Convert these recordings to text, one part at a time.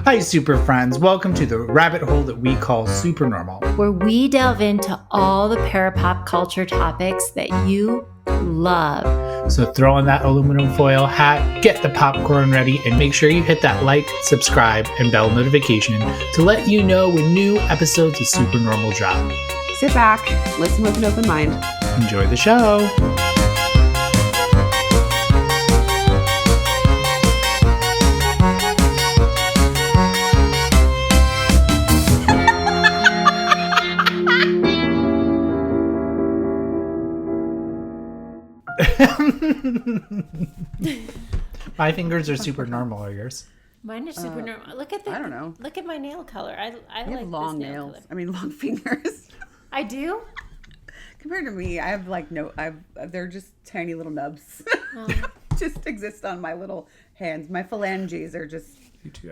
Hi, super friends. Welcome to the rabbit hole that we call Supernormal, where we delve into all the parapop culture topics that you love. So throw on that aluminum foil hat, get the popcorn ready, and make sure you hit that like, subscribe, and bell notification to let you know when new episodes of Supernormal drop. Sit back, listen with an open mind. Enjoy the show. My fingers are super normal. Are yours? Mine are super normal. Look at the. I don't know. Look at my nail color. I You like have long this nail nails. color. I mean, long fingers. I do. Compared to me, I have they're just tiny little nubs. Just exist on my little hands. My phalanges are just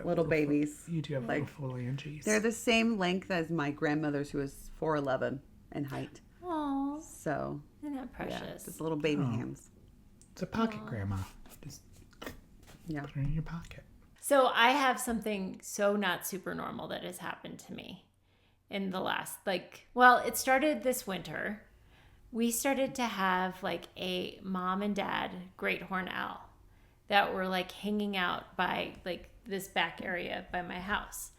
little babies. You do have like phalanges. They're the same length as my grandmother's, who is 4'11" in height. Oh, So isn't that precious? yeah, just little baby hands. It's a pocket, Grandma. Just put it in your pocket. So I have something so not super normal that has happened to me in the last, it started this winter. We started to have like a mom and dad great horned owl that were like hanging out by like this back area by my house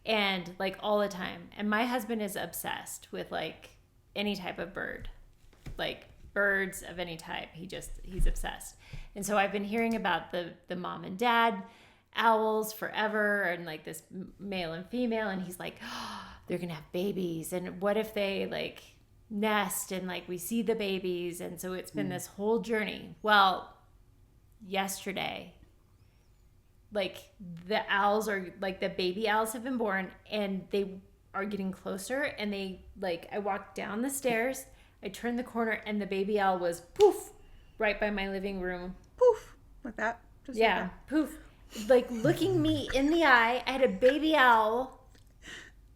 and like all the time. And my husband is obsessed with like any type of bird, like birds of any type. He's obsessed. And so I've been hearing about the mom and dad owls forever, and like this male and female, and he's like, oh, they're gonna have babies, and what if they like nest and like we see the babies? And so it's been this whole journey. Well, yesterday, like the owls are like the baby owls have been born, and they are getting closer, and they like I walked down the stairs, I turned the corner, and the baby owl was poof right by my living room. Poof, like that. Just Yeah, like that. poof. Like looking me in the eye. I had a baby owl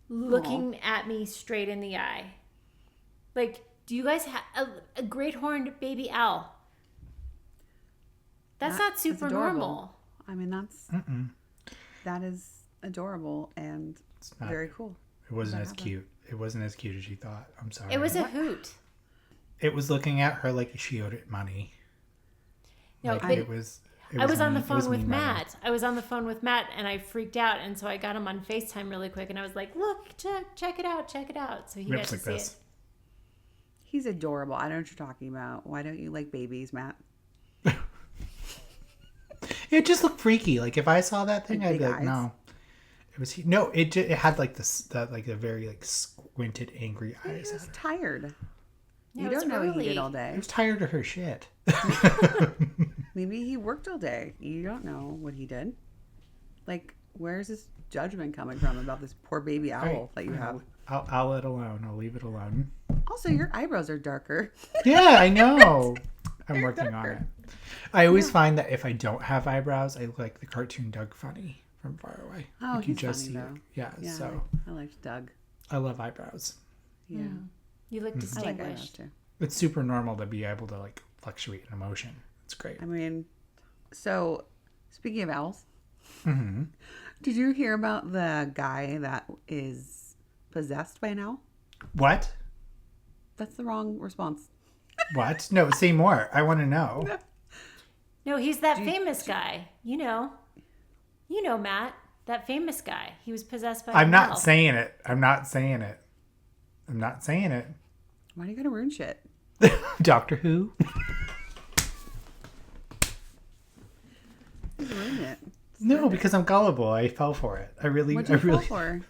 looking at me straight in the eye. Like, do you guys have a great horned baby owl? That's not super adorable. normal. I mean, that is adorable and not- very cool. It wasn't as cute. It wasn't as cute as you thought. I'm sorry. It was a hoot. It was looking at her like she owed it money. No, Like, but I was on the phone with Matt. I was on the phone with Matt, and I freaked out, and so I got him on FaceTime really quick, and I was like, "Look, check it out, check it out." So he got Rips to like see this. it. He's adorable. I know what you're talking about. Why don't you like babies, Matt? It just looked freaky. Like if I saw that thing, Like I'd be big like, eyes? no. It had like a very like squinted, angry He eyes. was tired. Yeah, You it was don't know what he early. did all I day. was tired of her shit. Maybe he worked all day. You don't know what he did. Like, where's this judgment coming from about this poor baby owl that you have? I'll let it alone. I'll leave it alone. Also, your eyebrows are darker. Yeah, I know. I'm They're working on darker. it. I always find that if I don't have eyebrows, I look like the cartoon Doug Funny from far away. Oh, like he's funny, though. Yeah, Yeah, so I liked Doug. I love eyebrows. Yeah, You look I like eyebrows distinguished. too. It's super normal to be able to like fluctuate in emotion. It's great. I mean, so speaking of owls, Mm-hmm. did you hear about the guy that is possessed by an owl? What? That's the wrong response. What? No, say more. I want to know. No, he's that famous guy. You know, Matt, that famous guy. He was possessed by. I'm an not owl. saying it. I'm not saying it. I'm not saying it. Why do you gotta ruin shit? Doctor Who? Just ruin it. No, because I'm gullible. I fell for it. What'd you fall for?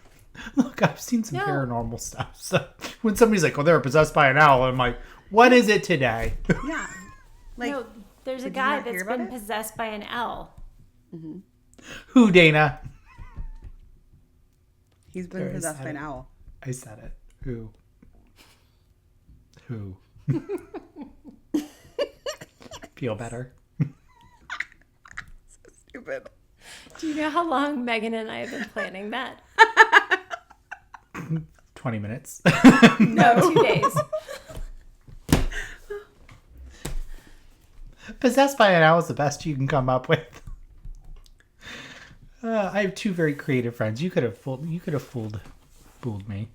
Look, I've seen some No. paranormal stuff. So when somebody's like, "Oh, they were possessed by an owl," I'm like, "What is it today?" Yeah. Like, No, there's a did you guy not hear that's about been it? possessed by an owl. Who, Dana? he's been There is possessed by an that. owl. I said it. Who? Who? Feel better? Stupid. Do you know how long Megan and I have been planning that? 20 minutes. No, 2 days. Possessed by an owl is the best you can come up with. I have two very creative friends. You could have fooled me.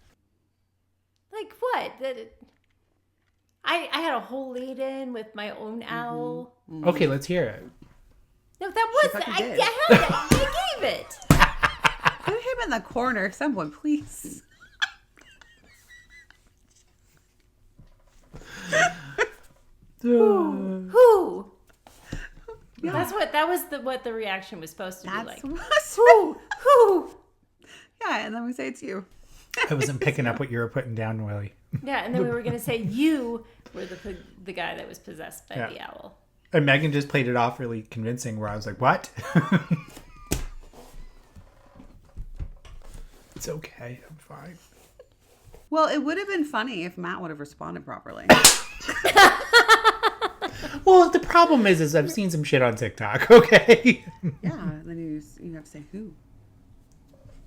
Like what? I had a whole lead in with my own owl. Okay, let's hear it. No, that was fucking I did. had that. I gave it. Put him in the corner, someone, please. Who? Yeah. That was what the reaction was supposed to be like. What's Who? Yeah, and then we say it's you. I wasn't picking up what you were putting down, Willey. Yeah, and then we were gonna say you were the guy that was possessed by the owl. And Megan just played it off really convincing where I was like, what? It's okay. I'm fine. Well, it would have been funny if Matt would have responded properly. Well, the problem is I've seen some shit on TikTok, okay? Yeah, and then you have to say who,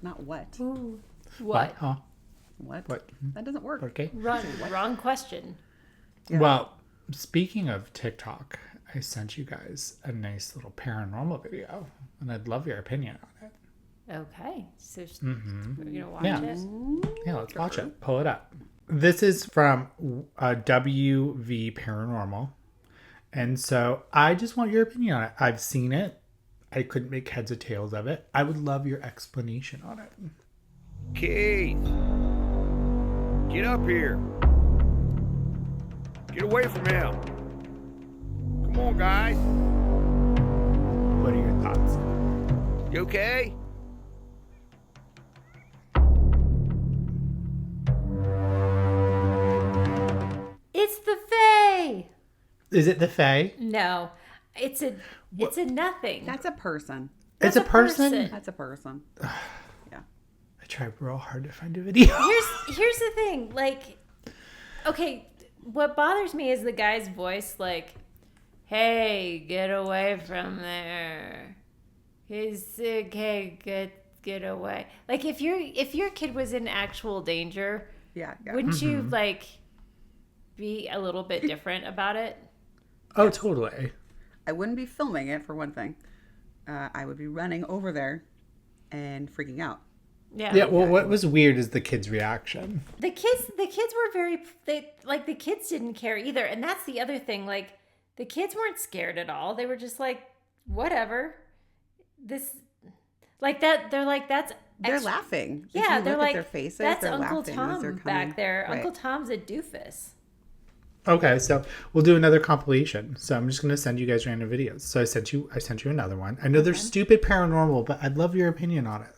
not what. Who? What? Huh? What? What? That doesn't work. Okay. Wrong question. Yeah. Well, speaking of TikTok, I sent you guys a nice little paranormal video, and I'd love your opinion on it. Okay, so we're gonna watch Yeah. it. Yeah, let's watch it. Pull it up. This is from WV Paranormal. And so I just want your opinion on it. I've seen it. I couldn't make heads or tails of it. I would love your explanation on it. Keith, get up here. Get away from him. Come on, guys. What are your thoughts? You okay? It's the Fae. Is it the Fae? No, it's a nothing. That's a person. It's a person? That's a person. Yeah. I tried real hard to find a video. Here's the thing. Like, okay, what bothers me is the guy's voice. Like, hey, get away from there. He's sick. Hey, get away. Like, if your kid was in actual danger, Yeah. wouldn't you like be a little bit different about it? Oh, totally. I wouldn't be filming it for one thing. I would be running over there and freaking out. Yeah, well, what was weird is the kid's reaction. The kids were the kids didn't care either, and that's the other thing. Like, the kids weren't scared at all. They were just like, whatever. This, like that. They're like, They're laughing. If Yeah, you they're look like, at their faces, that's they're Uncle laughing as they're Tom coming. back there. Right. Uncle Tom's a doofus. Okay, so we'll do another compilation. So I'm just gonna send you guys random videos. So I sent you another one. I know they're stupid paranormal, but I'd love your opinion on it.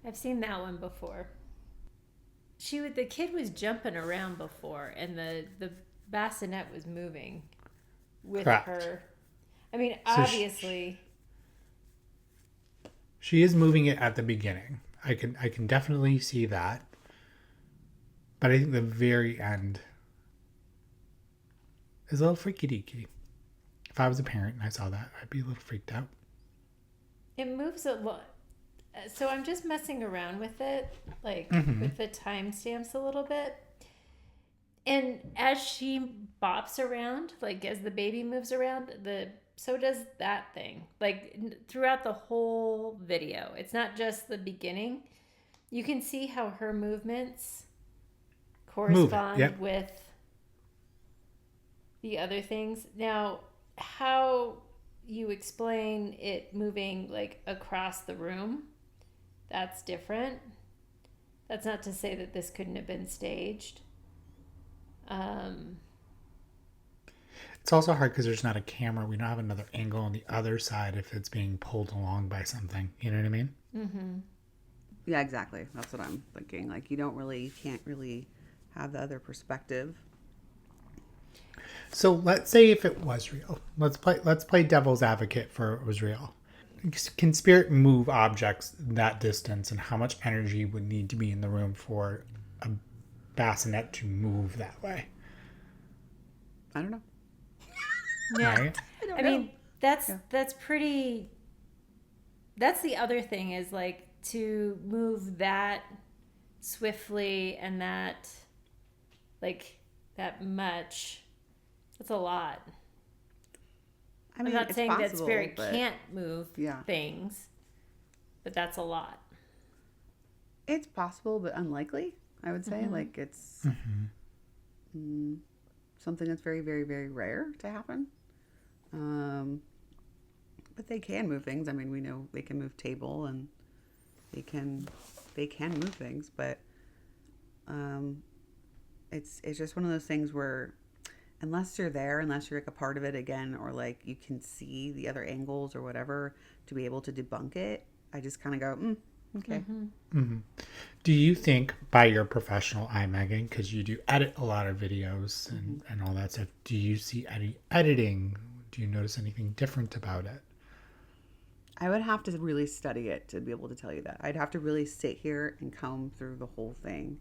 I've seen that one before. The kid was jumping around before, and the bassinet was moving with Correct. her. I mean, So obviously. She is moving it at the beginning. I can definitely see that. But I think the very end is a little freaky deaky. If I was a parent and I saw that, I'd be a little freaked out. It moves a lot. So I'm just messing around with it, like with the timestamps a little bit. And as she bops around, like as the baby moves around, so does that thing. Like throughout the whole video. It's not just the beginning. You can see how her movements correspond with the other things. Now, how you explain it moving like across the room, that's different. That's not to say that this couldn't have been staged. It's also hard because there's not a camera. We don't have another angle on the other side if it's being pulled along by something. You know what I mean? Mm-hmm. Yeah, exactly. That's what I'm thinking. Like, you can't really have the other perspective. So let's say if it was real. Let's play devil's advocate for it was real. Can spirit move objects that distance, and how much energy would need to be in the room for a bassinet to move that way? I don't know. Yeah. Right? I mean, that's pretty. That's the other thing is like to move that swiftly and that like that much. That's a lot. I mean, I'm not it's saying that possible, spirit but can't move things, but that's a lot. it's possible, but unlikely, I would say. Like, it's something that's very, very, very rare to happen. But they can move things. I mean, we know they can move table and they can move things, but it's just one of those things where unless you're there, unless you're like a part of it again, or like you can see the other angles or whatever to be able to debunk it, I just kind of go, okay. Do you think by your professional eye, Megan, because you do edit a lot of videos and all that stuff, do you see any editing? Do you notice anything different about it? I would have to really study it to be able to tell you that. I'd have to really sit here and comb through the whole thing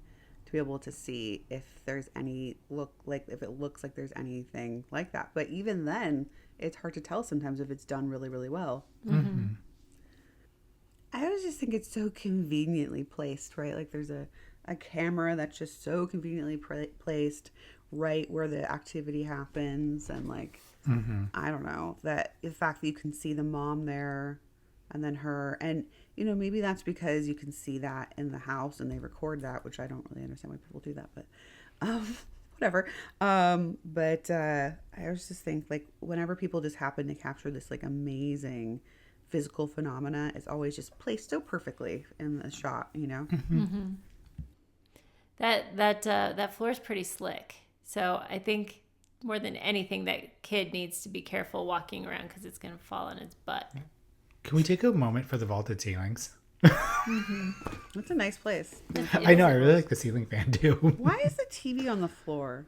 to be able to see if there's any if it looks like there's anything like that. But even then, it's hard to tell sometimes if it's done really, really well. Mm-hmm. I always just think it's so conveniently placed, right? Like there's a camera that's just so conveniently placed right where the activity happens. And like, I don't know, that the fact that you can see the mom there and then her, and you know, maybe that's because you can see that in the house and they record that, which I don't really understand why people do that, but whatever. But I always just think like whenever people just happen to capture this like amazing physical phenomena, it's always just placed so perfectly in the shot, you know? That floor is pretty slick. So I think more than anything, that kid needs to be careful walking around because it's going to fall on its butt. Can we take a moment for the vaulted ceilings? It's a nice place. I know, I really like the ceiling fan too. Why is the TV on the floor?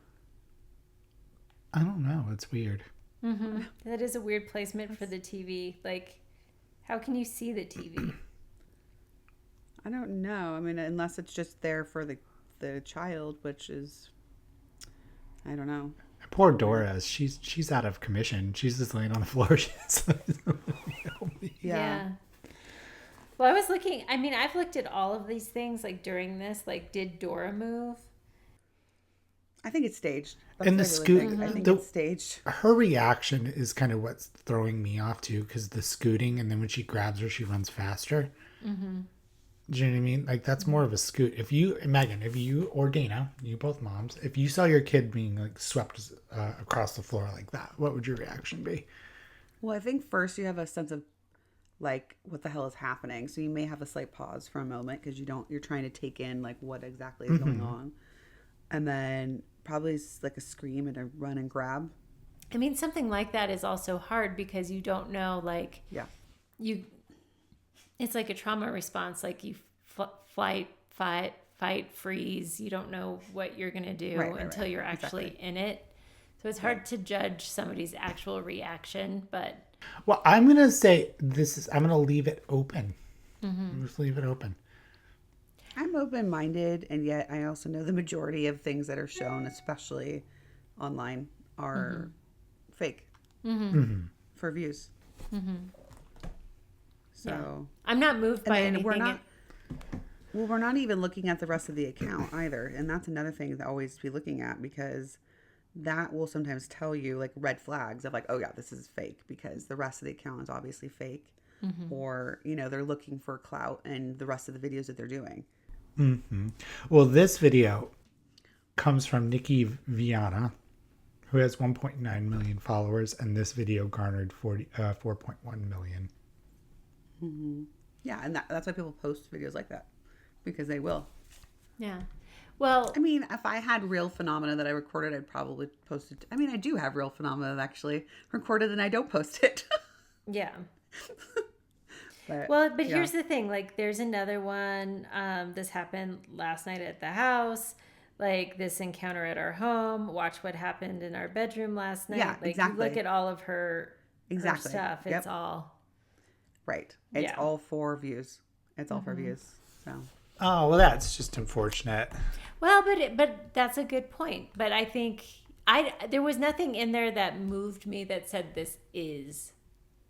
I don't know, it's weird. That is a weird placement for the TV. Like, how can you see the TV? I don't know. I mean, unless it's just there for the child, which is, I don't know. Poor Dora, she's out of commission. She's just laying on the floor. She's like, help me. Yeah. Well, I was looking, I mean, I've looked at all of these things like during this, like did Dora move? I think it's staged. That's And the what I really scoot, think. I think it's staged. her reaction is kind of what's throwing me off too, because the scooting, and then when she grabs her, she runs faster. Do you know what I mean? Like that's more of a scoot. If you, Megan, or Dana, you both moms, if you saw your kid being like swept across the floor like that, what would your reaction be? Well, I think first you have a sense of like what the hell is happening. So you may have a slight pause for a moment because you're trying to take in like what exactly is going on. And then probably like a scream and a run and grab. I mean, something like that is also hard because you don't know, like, it's like a trauma response. Like you fight, freeze. You don't know what you're going to do until you're actually in it. So it's hard to judge somebody's actual reaction, but. Well, I'm going to say I'm going to leave it open. Just leave it open. I'm open-minded, and yet I also know the majority of things that are shown, especially online, are fake for views. So I'm not moved by anything. We're not even looking at the rest of the account either, and that's another thing to always be looking at, because that will sometimes tell you like red flags of like, oh yeah, this is fake because the rest of the account is obviously fake, or you know, they're looking for clout in the rest of the videos that they're doing. Well, this video comes from Nikki Viana, who has 1.9 million followers, and this video garnered 4.1 million. Mm-hmm. Yeah, and that's why people post videos like that, because they will. Yeah. Well, I mean, if I had real phenomena that I recorded, I'd probably post it. I mean, I do have real phenomena that actually recorded and I don't post it. yeah. But, Well, but yeah. here's the thing. Like, there's another one. This happened last night at the house. Like, this encounter at our home. Watch what happened in our bedroom last night. Yeah, like, exactly. you look at all of her stuff. Yep. It's all... Right. It's Yeah. all for views. It's all for views. So. Oh, well, that's just unfortunate. Well, but that's a good point. But I think there was nothing in there that moved me that said this is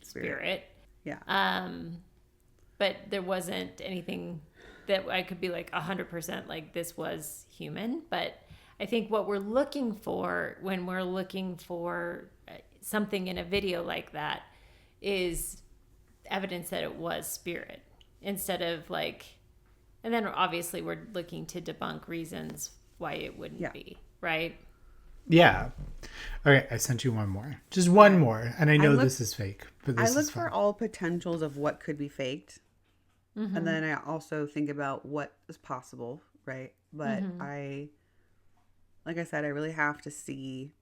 spirit. Yeah. But there wasn't anything that I could be like 100% like this was human. But I think what we're looking for when we're looking for something in a video like that is evidence that it was spirit, instead of like, and then obviously we're looking to debunk reasons why it wouldn't be, right? Yeah. Okay, I sent you one more. Just one more. And I know this is fake, but this I look is fun. for all potentials of what could be faked. Mm-hmm. And then I also think about what is possible, right? But like I said, I really have to see,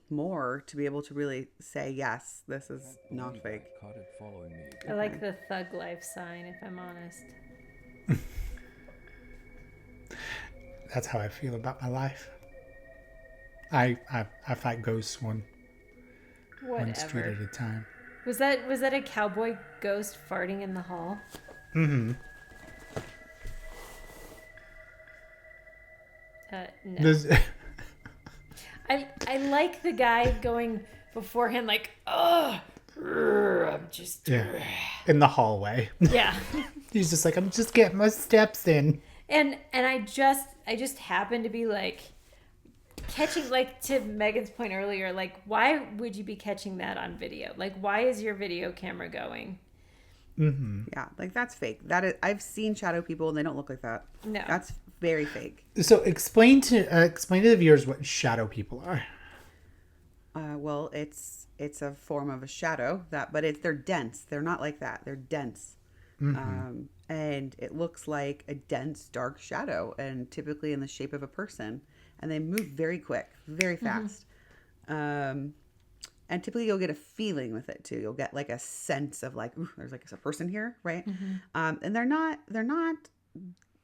more to be able to really say, yes, this is not fake. Caught it following me. I like the thug life sign, if I'm honest. That's how I feel about my life. I fight ghosts one street at a time. Was that a cowboy ghost farting in the hall? Mm-hmm. No. I like the guy going beforehand like, oh, I'm just... in the hallway. Yeah. He's just like, I'm just getting my steps in. And I just happened to be like catching, like, to Megan's point earlier, like, why would you be catching that on video? Like, why is your video camera going? Mm-hmm. Yeah, like that's fake. I've seen shadow people and they don't look like that. No, that's very fake. So explain to the viewers what shadow people are. Well, it's a form of a shadow but they're dense. They're not like that. They're dense. Mm-hmm. And it looks like a dense, dark shadow, and typically in the shape of a person. And they move very quick, very fast. Mm-hmm. And typically you'll get a feeling with it too. You'll get like a sense of like, ooh, there's like a person here, right? Mm-hmm. And they're not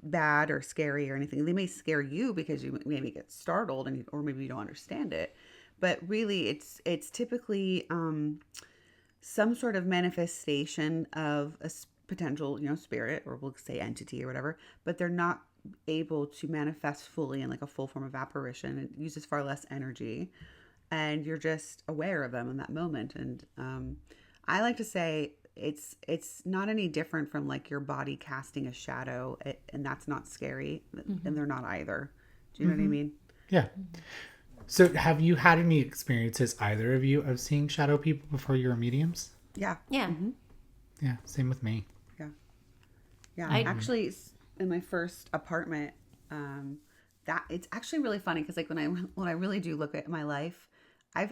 bad or scary or anything. They may scare you because you maybe get startled or maybe you don't understand it. But really, it's typically some sort of manifestation of a potential, spirit, or we'll say entity or whatever. But they're not able to manifest fully in like a full form of apparition. It uses far less energy. And you're just aware of them in that moment. And I like to say it's not any different from like your body casting a shadow, and that's not scary, and they're not either. Do you know what I mean? Yeah. So have you had any experiences, either of you, of seeing shadow people before you were mediums? Yeah. Yeah. Mm-hmm. Yeah, same with me. Yeah. Yeah. Actually, in my first apartment, that it's actually really funny because like when I really do look at my life,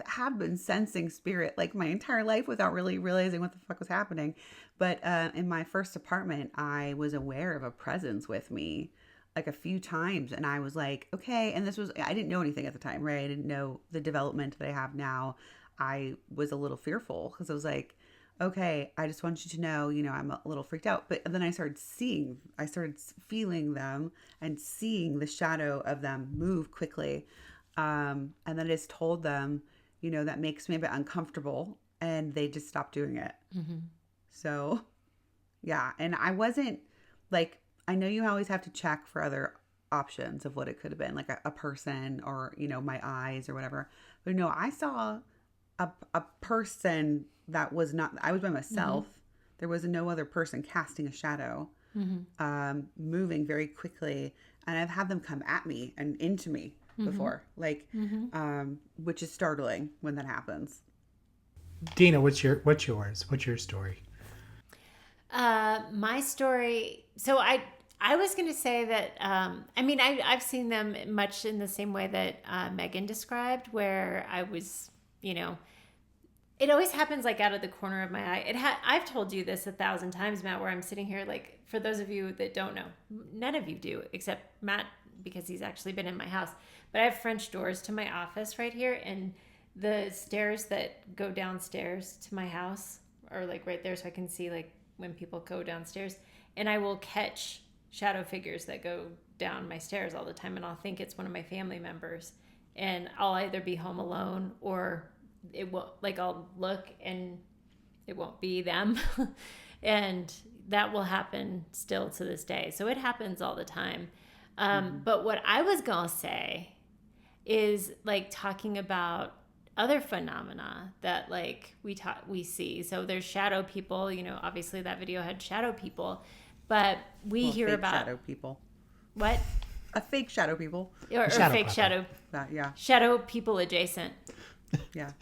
have been sensing spirit like my entire life without really realizing what the fuck was happening. But in my first apartment, I was aware of a presence with me like a few times. And I was like, okay. And I didn't know anything at the time, right? I didn't know the development that I have now. I was a little fearful because I was like, okay, I just want you to know, I'm a little freaked out. But then I started feeling them and seeing the shadow of them move quickly. And then I just told them, that makes me a bit uncomfortable, and they just stopped doing it. Mm-hmm. So, yeah. And I wasn't like, I know you always have to check for other options of what it could have been, like a person or, my eyes or whatever. But no, I saw a person that was not, I was by myself. Mm-hmm. There was no other person casting a shadow, moving very quickly. And I've had them come at me and into me before, like, which is startling when that happens. Dina, what's yours? What's your story? My story. So I I was going to say that, I mean, I've seen them much in the same way that Megan described, where I was, you know, it always happens like out of the corner of my eye. I've told you this 1,000 times, Matt, where I'm sitting here, like, for those of you that don't know, none of you do, except Matt, because he's actually been in my house. But I have French doors to my office right here, and the stairs that go downstairs to my house are like right there, so I can see like when people go downstairs. And I will catch shadow figures that go down my stairs all the time, and I'll think it's one of my family members, and I'll either be home alone or it will, like, I'll look and it won't be them. And that will happen still to this day. So it happens all the time. But what I was gonna say is, like, talking about other phenomena that, like, we see. So there's shadow people, you know, obviously that video had shadow people, but we hear fake about shadow people. What? A fake shadow people. Or shadow fake puppet. shadow. Yeah. Shadow people adjacent. Yeah.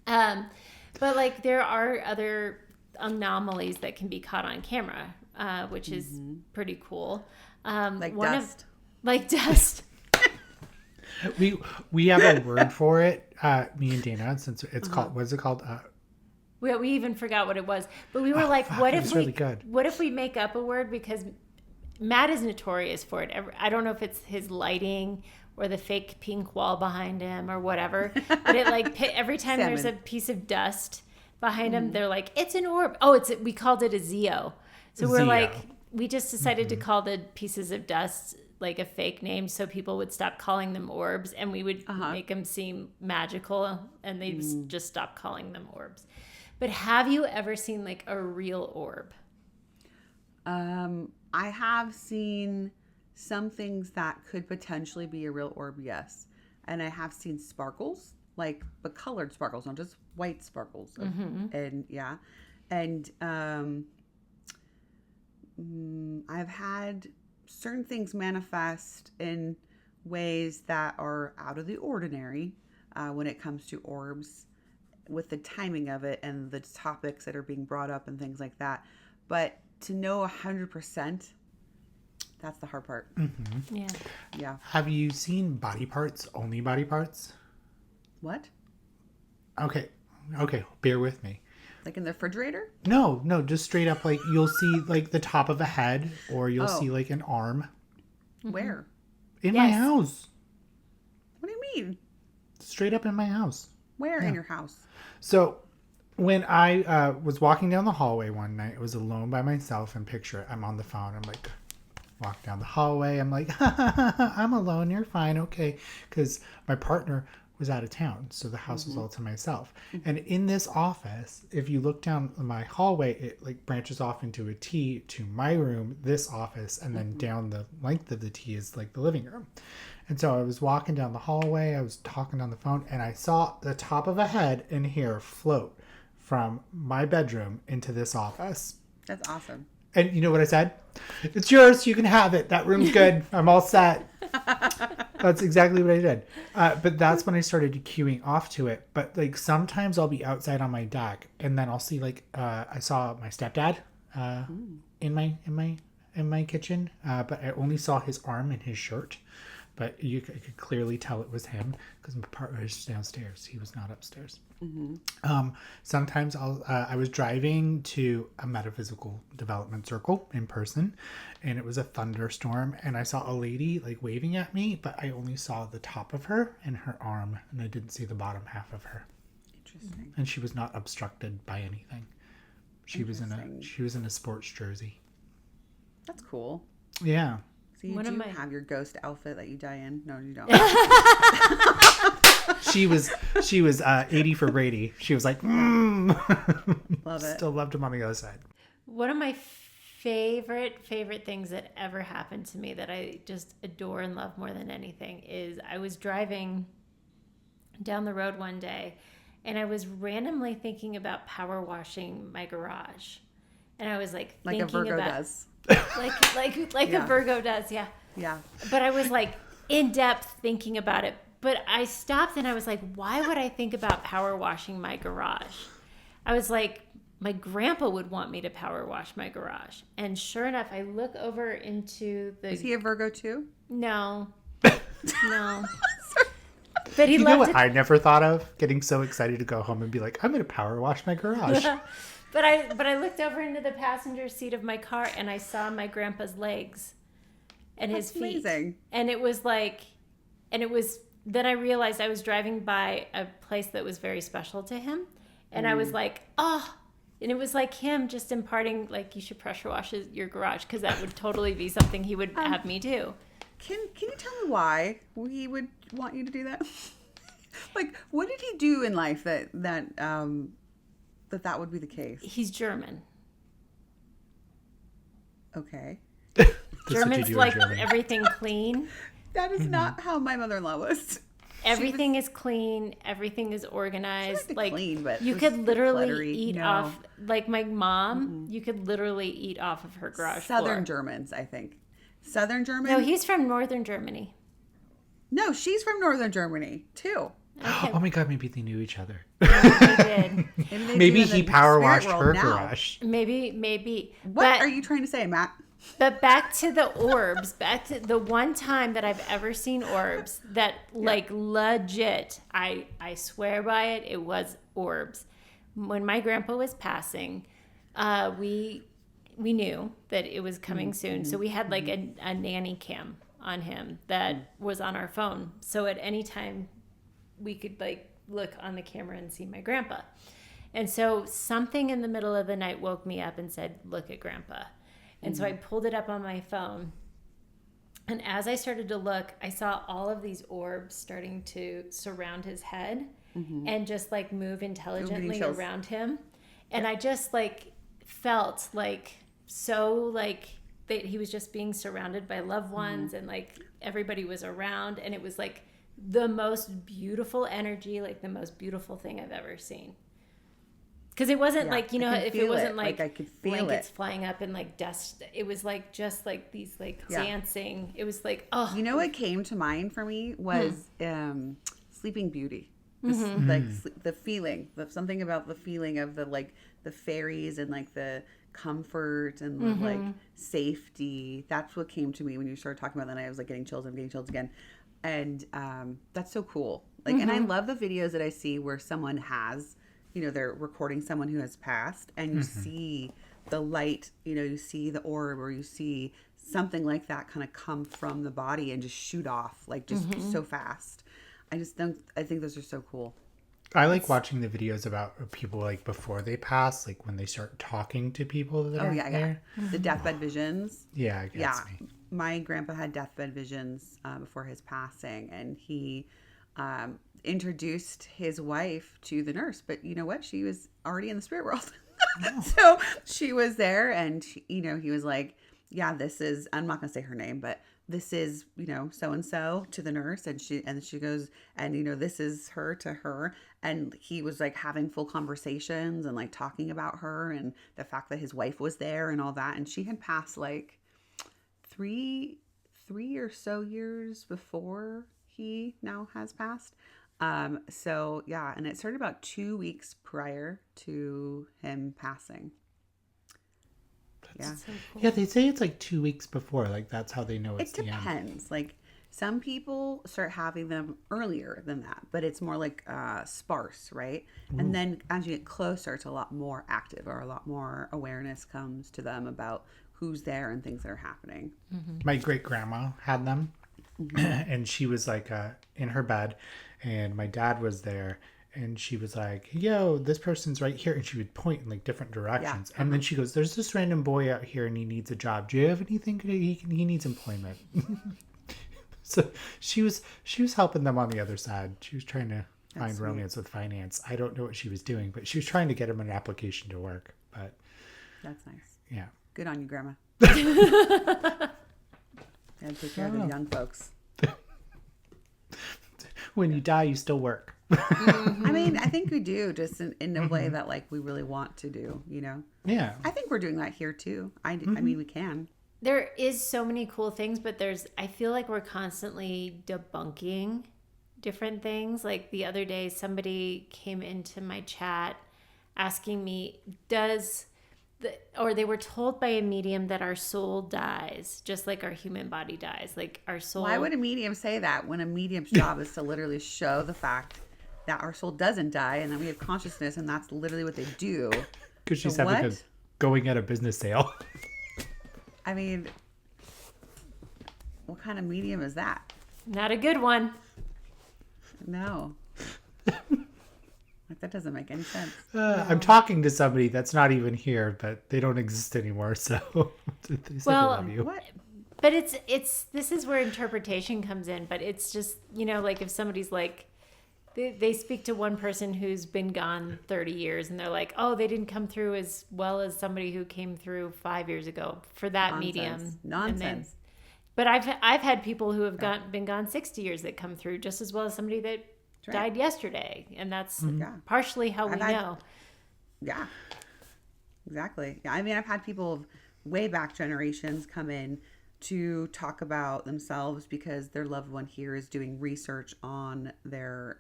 But like there are other anomalies that can be caught on camera, which is pretty cool. Like one dust. Like dust. We have a word for it, me and Dana, since it's called, what is it called? We even forgot what it was, but we were like, what if really good. What if we make up a word, because Matt is notorious for it. I don't know if it's his lighting or the fake pink wall behind him or whatever, but it like every time there's a piece of dust behind him, they're like, it's an orb. Oh, we called it a Zeo. So we're Zeo. like, we just decided to call the pieces of dust like a fake name, so people would stop calling them orbs, and we would make them seem magical, and they just stop calling them orbs. But have you ever seen like a real orb? I have seen some things that could potentially be a real orb, yes. And I have seen sparkles, like, but colored sparkles, not just white sparkles. And yeah. And I've had certain things manifest in ways that are out of the ordinary when it comes to orbs, with the timing of it and the topics that are being brought up and things like that. But to know 100%, that's the hard part. Yeah. Yeah. Have you seen body parts, only body parts? What? Okay, bear with me. Like in the refrigerator? No, just straight up, like, you'll see like the top of a head, or you'll see like an arm. Where? In my house. What do you mean? Straight up in my house. Where in your house? So when I was walking down the hallway one night, I was alone by myself, and picture it, I'm on the phone. I'm like, walk down the hallway. I'm like, I'm alone. You're fine. Okay. Because my partner was out of town, so the house was all to myself. And in this office, if you look down my hallway, it like branches off into a T to my room, this office, and then down the length of the T is like the living room. And so I was walking down the hallway, I was talking on the phone, and I saw the top of a head and hair float from my bedroom into this office. That's awesome. And you know what I said? It's yours. You can have it. That room's good. I'm all set. That's exactly what I did. But that's when I started queuing off to it. But like sometimes I'll be outside on my deck, and then I'll see like I saw my stepdad in my kitchen, but I only saw his arm and his shirt. But I could clearly tell it was him because my partner was downstairs. He was not upstairs. Sometimes I was driving to a metaphysical development circle in person, and it was a thunderstorm, and I saw a lady like waving at me, but I only saw the top of her and her arm, and I didn't see the bottom half of her. Interesting. And she was not obstructed by anything. She was in a sports jersey. That's cool. Yeah. So you have your ghost outfit that you die in? No, you don't. She was 80 for Brady. She was like, Love it. Still loved him on the other side. One of my favorite things that ever happened to me that I just adore and love more than anything is I was driving down the road one day, and I was randomly thinking about power washing my garage. And I was like a Virgo does. Like a Virgo does, yeah. Yeah. But I was like in depth thinking about it. But I stopped and I was like, why would I think about power washing my garage? I was like, my grandpa would want me to power wash my garage. And sure enough, I look over into the... Is he a Virgo too? No. No. But he You know loved what it. I never thought of? Getting so excited to go home and be like, I'm going to power wash my garage. But I looked over into the passenger seat of my car and I saw my grandpa's legs and his feet. Amazing. And it was like, then I realized I was driving by a place that was very special to him. And I was like, oh, and it was like him just imparting, like, you should pressure wash your garage, because that would totally be something he would have me do. Can you tell me why he would want you to do that? Like, what did he do in life that would be the case? He's German. Okay. Germans like everything clean. That is not how my mother-in-law was. Everything is clean. Everything is organized. Like clean, but you it could was literally cluttery. eat No. off. Like my mom, you could literally eat off of her garage Southern floor. Germans, I think. Southern German? No, he's from northern Germany. No, she's from Northern Germany too. Okay. Oh my God, maybe they knew each other. They did. Maybe do in he the power spirit washed world her now. garage. Maybe. What are you trying to say, Matt? But back to the orbs, back to the one time that I've ever seen orbs that like legit, I swear by it, it was orbs. When my grandpa was passing, we knew that it was coming soon. So we had like a nanny cam on him that was on our phone. So at any time we could like look on the camera and see my grandpa. And so something in the middle of the night woke me up and said, look at grandpa. And so I pulled it up on my phone. And as I started to look, I saw all of these orbs starting to surround his head and just like move intelligently around him. And I just like felt like so like that he was just being surrounded by loved ones and like everybody was around. And it was like the most beautiful energy, like the most beautiful thing I've ever seen. Because it wasn't like, you know, if it wasn't like I could feel blankets it. flying up and like dust, it was like just like these like dancing. It was like, oh. You know what came to mind for me was Sleeping Beauty. Like the feeling, something about the feeling of the like the fairies and like the comfort and the like safety. That's what came to me when you started talking about that. I was like getting chills. I'm getting chills again. And that's so cool. Like, and I love the videos that I see where someone has, you know, they're recording someone who has passed and you see the light, you know, you see the orb or you see something like that kind of come from the body and just shoot off like just so fast. I think those are so cool. I like watching the videos about people like before they pass, like when they start talking to people that are there. The deathbed visions. Yeah, it gets me. My grandpa had deathbed visions before his passing, and he introduced his wife to the nurse. But you know what? She was already in the spirit world. So she was there, and she, you know, he was like, yeah, this is, I'm not going to say her name, but this is, you know, so-and-so to the nurse. And she goes, and, you know, this is her to her. And he was like having full conversations and like talking about her and the fact that his wife was there and all that. And she had passed like three or so years before he now has passed. So yeah, and it started about 2 weeks prior to him passing. That's so cool. Yeah, they say it's like 2 weeks before. Like that's how they know it's It the end. depends. Like some people start having them earlier than that, but it's more like sparse, right? And then as you get closer, it's a lot more active or a lot more awareness comes to them about who's there and things that are happening. My great grandma had them, and she was like in her bed, and my dad was there, and she was like, "Yo, this person's right here," and she would point in like different directions, and then she goes, "There's this random boy out here, and he needs a job. Do you have anything? He needs employment." So she was helping them on the other side. She was trying to find romance with finance. I don't know what she was doing, but she was trying to get him an application to work. But That's nice. yeah. Good on you, Grandma. Gotta take care of the young folks. When you die, you still work. I mean, I think we do, just in a way that like we really want to do, you know? Yeah. I think we're doing that here too. I mean, we can. There is so many cool things, but I feel like we're constantly debunking different things. Like the other day, somebody came into my chat asking me, or they were told by a medium that our soul dies, just like our human body dies. Like our soul. Why would a medium say that when a medium's job is to literally show the fact that our soul doesn't die and that we have consciousness, and that's literally what they do? Because she's having a going at a business sale. I mean, what kind of medium is that? Not a good one. No. Like, that doesn't make any sense. I'm talking to somebody that's not even here, but they don't exist anymore. So they said they love you. What? But this is where interpretation comes in. But it's just, like if somebody's like, they speak to one person who's been gone 30 years and they're like, oh, they didn't come through as well as somebody who came through 5 years ago for that medium. Nonsense. But I've had people who have been gone 60 years that come through just as well as somebody that died yesterday. And that's partially how we know. Yeah, exactly. Yeah, I mean, I've had people of way back generations come in to talk about themselves because their loved one here is doing research on their,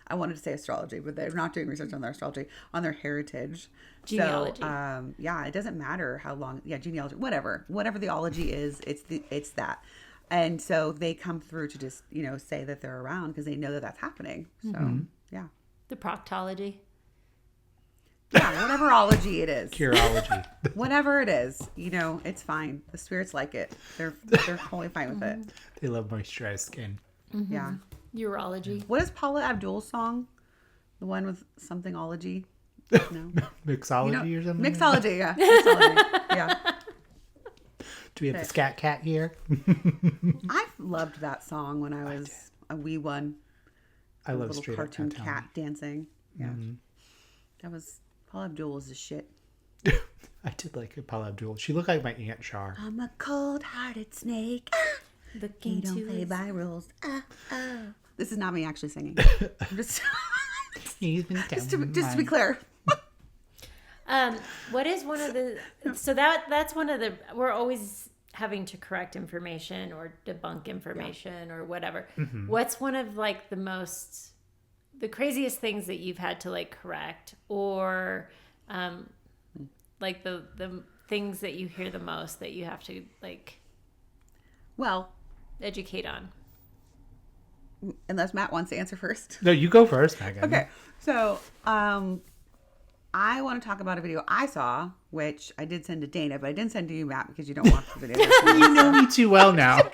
I wanted to say astrology, but they're not doing research on their astrology, on their heritage. Genealogy. So, it doesn't matter how long, genealogy, whatever the ology is, it's that. And so they come through to just, say that they're around because they know that that's happening. So, yeah. The proctology. Yeah, whatever ology it is. Curology. Whatever it is, it's fine. The spirits like it. They're totally fine with it. They love moisturized skin. Mm-hmm. Yeah. Urology. What is Paula Abdul's song? The one with something-ology? No. Mixology or something? Mixology, yeah. Mixology. Yeah. Do we have the scat cat here? I loved that song when I was a wee one. I love little Straight Up cartoon Downtown. cat dancing. Yeah. That was Paula Abdul was the shit. I did like Paula Abdul. She looked like my Aunt Char. I'm a cold-hearted snake. You don't play by rules. This is not me actually singing. I'm just to be clear. What is one of the, so that's one of the, we're always having to correct information or debunk information or whatever. What's one of like the craziest things that you've had to like correct, or like the things that you hear the most that you have to like educate on? Unless Matt wants to answer first. No, you go first, Megan. Okay. So, I want to talk about a video I saw, which I did send to Dana, but I didn't send to you, Matt, because you don't watch the video. You know me too well now.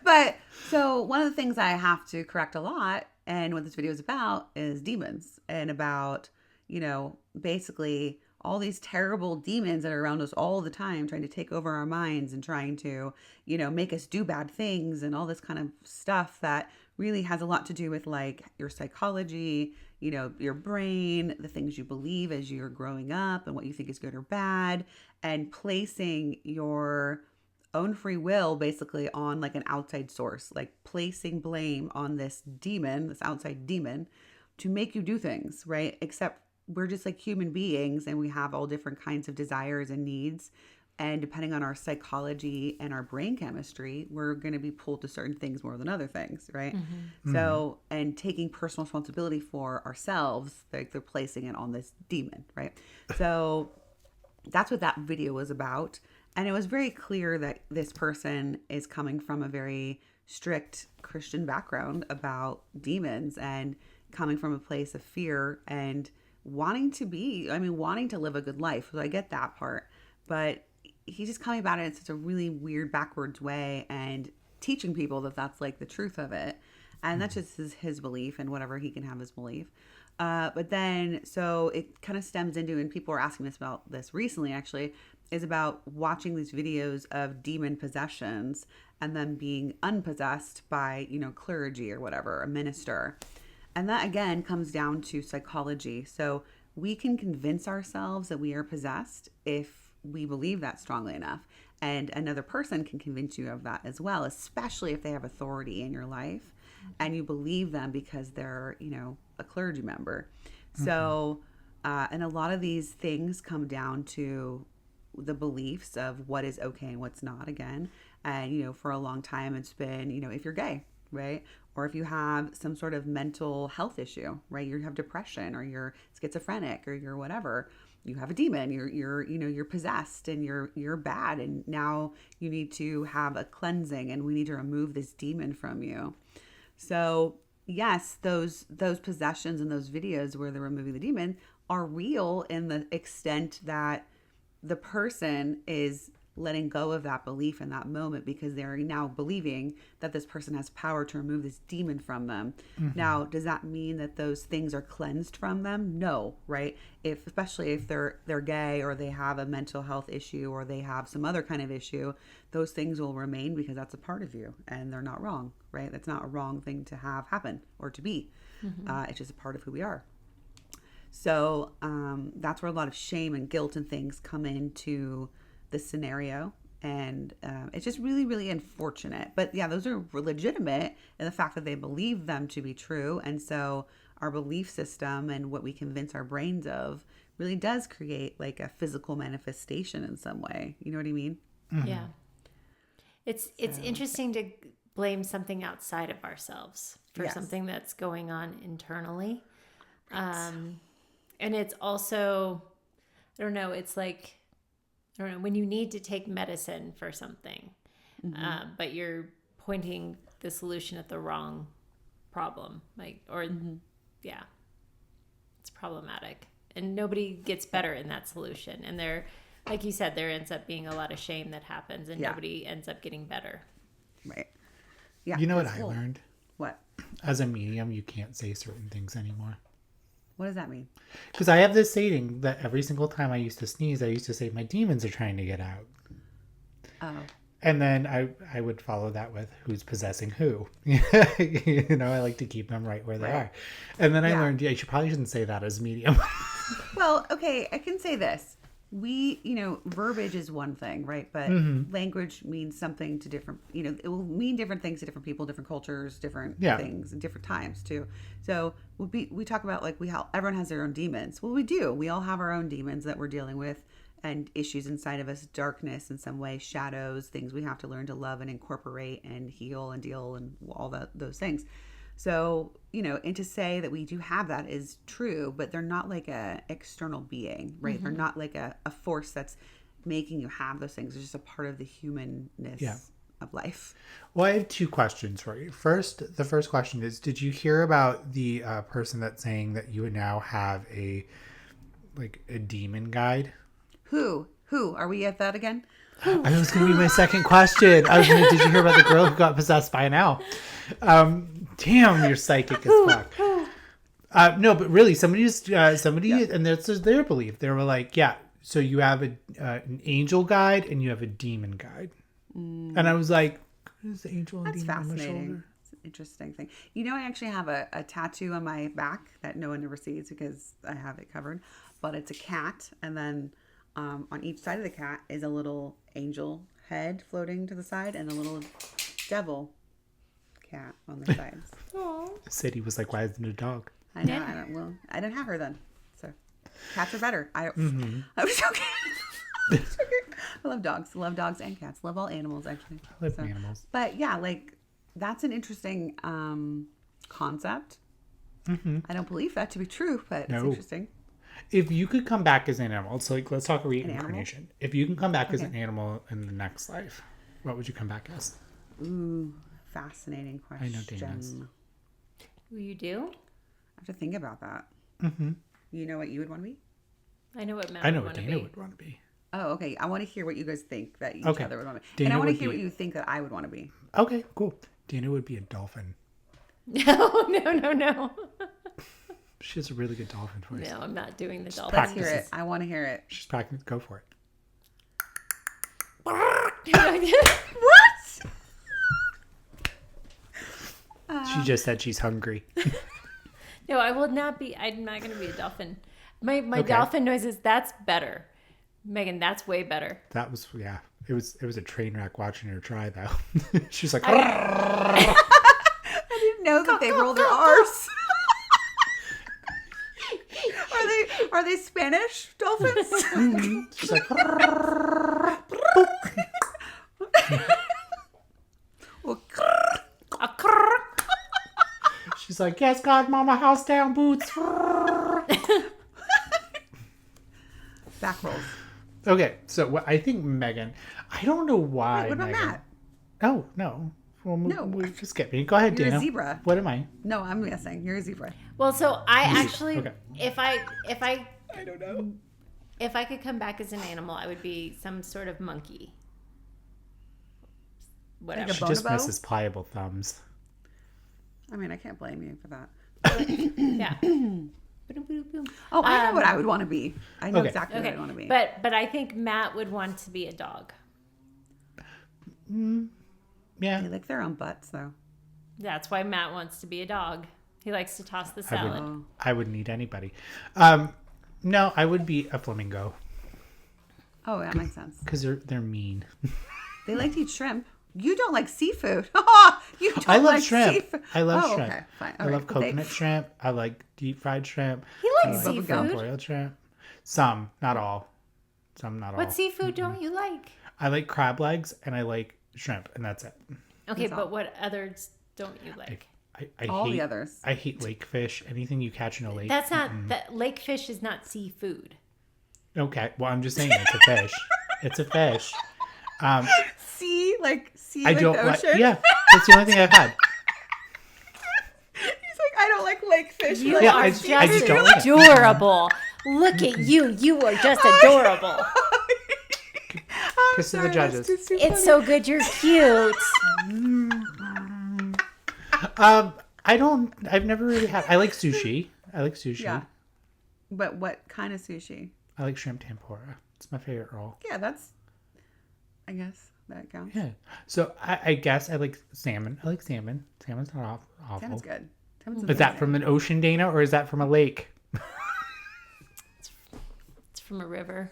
But so one of the things I have to correct a lot, and what this video is about, is demons, and about, basically all these terrible demons that are around us all the time, trying to take over our minds and trying to, make us do bad things and all this kind of stuff that really has a lot to do with like your psychology, your brain, the things you believe as you're growing up and what you think is good or bad, and placing your own free will basically on like an outside source, like placing blame on this outside demon to make you do things, right? Except we're just like human beings and we have all different kinds of desires and needs. And depending on our psychology and our brain chemistry, we're going to be pulled to certain things more than other things, right? So, and taking personal responsibility for ourselves, like they're placing it on this demon, right? So that's what that video was about. And it was very clear that this person is coming from a very strict Christian background about demons and coming from a place of fear and wanting to live a good life. So I get that part. But he's just coming about it in such a really weird backwards way and teaching people that that's like the truth of it. And that's just his belief, and whatever, he can have his belief. But then, so it kind of stems into, and people were asking us about this recently actually, is about watching these videos of demon possessions and then being unpossessed by, clergy or whatever, a minister. And that again comes down to psychology. So we can convince ourselves that we are possessed if we believe that strongly enough. And another person can convince you of that as well, especially if they have authority in your life and you believe them because they're, a clergy member. So, and a lot of these things come down to the beliefs of what is okay and what's not again. And, for a long time it's been, if you're gay, right? Or if you have some sort of mental health issue, right? You have depression, or you're schizophrenic, or you're whatever. You have a demon. You're possessed, and you're bad, and now you need to have a cleansing, and we need to remove this demon from you. So yes, those possessions and those videos where they're removing the demon are real in the extent that the person is letting go of that belief in that moment, because they're now believing that this person has power to remove this demon from them. Now, does that mean that those things are cleansed from them? No, right? Especially if they're gay, or they have a mental health issue, or they have some other kind of issue, those things will remain because that's a part of you, and they're not wrong, right? That's not a wrong thing to have happen or to be. It's just a part of who we are. So that's where a lot of shame and guilt and things come into the scenario, and it's just really, really unfortunate. But yeah, those are legitimate in the fact that they believe them to be true, and so our belief system and what we convince our brains of really does create like a physical manifestation in some way. You know what I mean? Yeah. It's interesting to blame something outside of ourselves for something that's going on internally. And it's also, I don't know, it's like, I don't know, when you need to take medicine for something, but you're pointing the solution at the wrong problem, it's problematic, and nobody gets better in that solution. And there, like you said, there ends up being a lot of shame that happens, and nobody ends up getting better. Right. Yeah. You know what I learned? What? As a medium, you can't say certain things anymore. What does that mean? Because I have this saying that every single time I used to sneeze, I used to say, my demons are trying to get out. Oh. And then I would follow that with who's possessing who. I like to keep them right where they are. And then I learned, you probably shouldn't say that as a medium. Well, okay, I can say this. Verbiage is one thing, right? But language means something to different, it will mean different things to different people, different cultures, different things, and different times too. So we talk about like everyone has their own demons. Well, we do. We all have our own demons that we're dealing with, and issues inside of us, darkness in some way, shadows, things we have to learn to love and incorporate and heal and deal and all those things. So, and to say that we do have that is true, but they're not like a external being, right? They're not like a force that's making you have those things. It's just a part of the humanness of life. Well, I have two questions for you. The first question is, did you hear about the person that's saying that you would now have a demon guide? Who? Are we at that again? I was going to be my second question. Did you hear about the girl who got possessed by an owl? Damn, you're psychic as fuck. No, but really, somebody, and that's their belief. They were like, so you have an angel guide and you have a demon guide. And I was like, what is the angel and demon on my shoulder? It's an interesting thing. I actually have a tattoo on my back that no one ever sees because I have it covered. But it's a cat, and then on each side of the cat is a little angel head floating to the side and a little devil cat on the sides. Sadie was like, why isn't it a dog? I know. I didn't have her then. So cats are better. I was joking. I love dogs. Love dogs and cats. Love all animals, actually. I love animals. But yeah, that's an interesting concept. I don't believe that to be true, but it's interesting. If you could come back as an animal, so let's talk reincarnation. If you can come back as an animal in the next life, what would you come back as? Ooh, fascinating question. I know Dana's. You do? I have to think about that. You know what you would want to be? I know what Dana would want to be. Oh, okay. I want to hear what you guys think that each other would want to be. Dana and I want to hear what you think that I would want to be. Okay, cool. Dana would be a dolphin. No. She has a really good dolphin voice. No, I'm not doing the dolphin. Let's hear it. I want to hear it. She's practicing. Go for it. What? She just said she's hungry. No, I will not be. I'm not going to be a dolphin. My dolphin noises, that's better. Megan, that's way better. That was, It was a train wreck watching her try, though. She's like, I didn't know that they roll their R's. Are they Spanish dolphins? she's like, just like, yes, God, mama, house down, boots. Back rolls. Okay, so I think Megan. I don't know why. Wait, what about Megan. Matt? Oh no. Well, No. we just skip me. Go ahead, You're a Dana. zebra. What am I? No, I'm guessing. You're a zebra. Well, so I actually, Okay. if I I don't know. if I could come back as an animal, I would be some sort of monkey. Whatever. Like She just bonobo? misses pliable thumbs. I mean, I can't blame you for that. Yeah. Boom, boom, boom. Oh, I know what I would want to be. I know Okay. exactly what Okay, I want to be. but I think Matt would want to be a dog. Yeah. They lick their own butts, though. That's why Matt wants to be a dog. He likes to toss the salad. I wouldn't need anybody. No, I would be a flamingo Oh, that makes sense. because they're mean. They like to eat shrimp. You don't like seafood. You don't I love like shrimp. seafood. I love Oh, shrimp. okay, fine. I All love right. coconut shrimp. I like deep fried shrimp. He I likes like seafood. broiled shrimp. Some, not all. Some, not all. What seafood don't you like? I like crab legs and I like shrimp, and that's it. Okay, That's but all. what others don't you like? I All hate the others. I hate lake fish. Anything you catch in a lake. That's not that lake fish is not seafood. Okay. Well, I'm just saying it's a fish. It's a fish. Sea, like I the don't like. ocean. Yeah, that's the only thing I've had. He's like, I don't like lake fish. You Yeah, are I just don't like it. adorable. Look at you. You are just adorable. Kiss to the judges. It's so good you're cute. I've never really had. I like sushi. I like sushi. Yeah. But what kind of sushi? I like shrimp tempura. It's my favorite roll. Yeah, that's. I guess that counts. Yeah. So I guess I like salmon. I like salmon. Salmon's not awful. Salmon's good. Salmon's Is that amazing. from an ocean, Dana, or is that from a lake? It's from a river.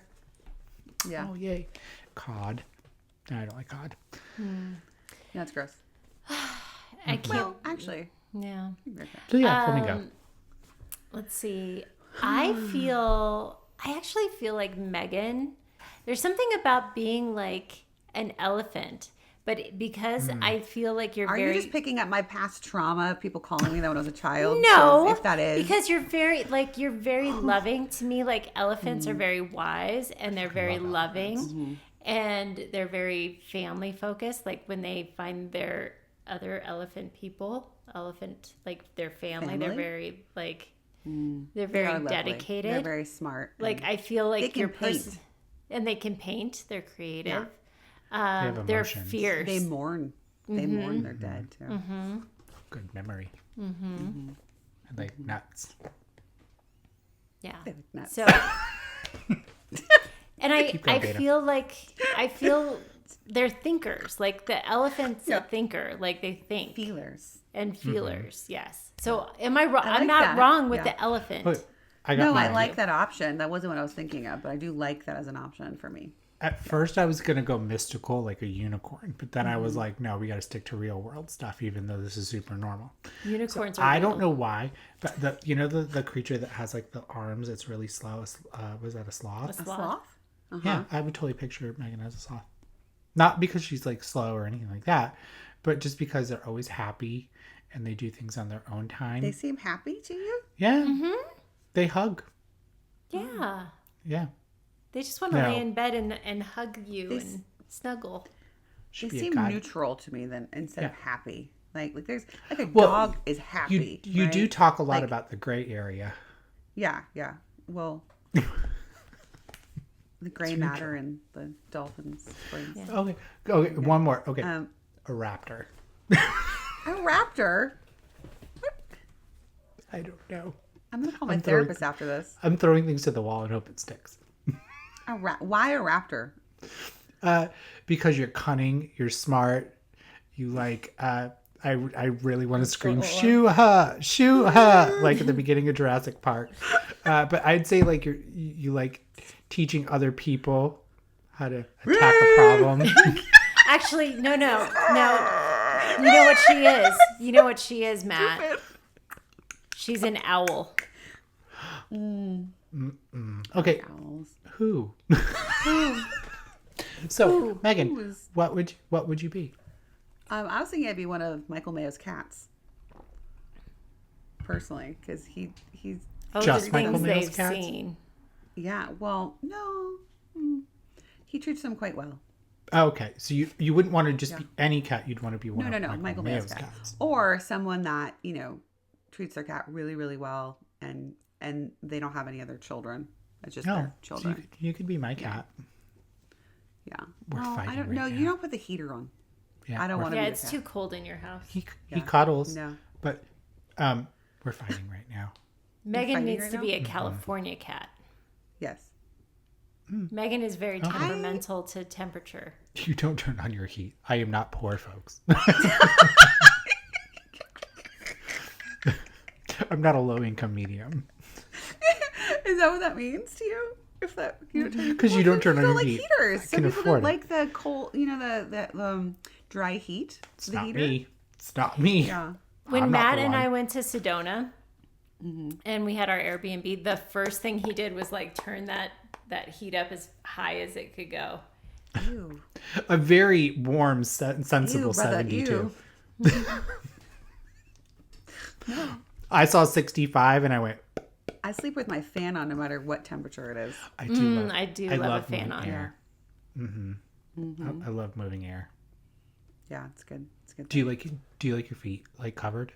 Yeah. Oh, yay. Cod. No, I don't like cod. Yeah, it's gross. I can't. Well, actually. Yeah. So yeah, flamingo. Let's see. I actually feel like Megan. There's something about being like an elephant, but because I feel like you're Are very. you just picking up my past trauma of people calling me that when I was a child? No, 'Cause if that is. because you're very loving to me. Like elephants are very wise and they're very loving, and they're very family focused. Like when they find their other elephant like their family. They're Family? very like they're They very are lovely. dedicated. They're very smart. Like I feel like They can your paint. person, and they can paint. They're creative. have They're emotions. fierce. They mourn. They mourn their dead too. Good memory. I like nuts. Yeah. They look nuts. So, and I going, Dana. feel they're thinkers. Like the elephant's Yeah. a thinker. Like they think Feelers. and feelers. Yes. So am I wrong? I I'm like not that. wrong with Yeah. the elephant. Wait, I got No, I mine. like that option. That wasn't what I was thinking of, but I do like that as an option for me. At first, I was gonna go mystical, like a unicorn, but then I was like, no, we got to stick to real world stuff, even though this is super normal. Unicorns are. I real. don't know why, but the creature that has like the arms, it's really slow. Was that a sloth? A sloth. Sloth? Uh-huh. Yeah, I would totally picture Megan as a sloth. Not because she's like slow or anything like that, but just because they're always happy and they do things on their own time. They seem happy to you? Yeah, they hug. Yeah. Yeah, They just want to No. lay in bed and hug you They and snuggle. should They be a seem guy. neutral to me then instead of Yeah. happy. Like there's like a Well, dog is happy. You right? do talk a lot Like- about the gray area. Yeah. Well, the gray matter and the dolphins' brains. Yeah. Okay, one more. Okay, Um, a raptor. a raptor. I don't know. I'm gonna call my I'm throwing- therapist after this. I'm throwing things to the wall and hope it sticks. Why a raptor? Because you're cunning, you're smart, you like. I really want to scream shoo ha, like at the beginning of Jurassic Park. But I'd say like you like teaching other people how to attack a problem. Actually, no. You know what she is? You know what she is, Matt? She's an owl. Okay, Owls. who? So Megan, what would you be? I was thinking I'd be one of Michael Mayo's cats. personally, because he's Oh, Just the Michael things Mills they've cats? seen. yeah. Well, no, he treats them quite well. Oh, okay, so you wouldn't want to just be any cat. You'd want to be one No, of Michael Mayo's Mills cats. or someone that treats their cat really, really well, and they don't have any other children. It's just No, their so children. you could be my cat. Yeah. We're Well, fighting I don't right know. now. You don't put the heater on. Yeah, I don't we're- want to Yeah, be it's the too cat. cold in your house. He Yeah. cuddles. No. But we're fighting right now. Megan fighting needs right to now? be a California cat. Yes. Megan is very temperamental to temperature. You don't turn on your heat. I am not poor, folks. I'm not a low income medium. Is that what that means to you? If that Because you don't turn on people your like heat. heaters. I Some can people afford don't it. like the cold. The dry heat. It's the not heater. me. It's not me. Yeah. When I'm not Matt the and one. I went to Sedona and we had our Airbnb, the first thing he did was like turn that heat up as high as it could go. Ew. A very warm, sensible Ew, brother, 72. ew. I saw 65 and I went, I sleep with my fan on no matter what temperature it is. I do love, I do love a fan moving on. air. I love moving air. Yeah, it's good. It's good. Do you like your feet like covered?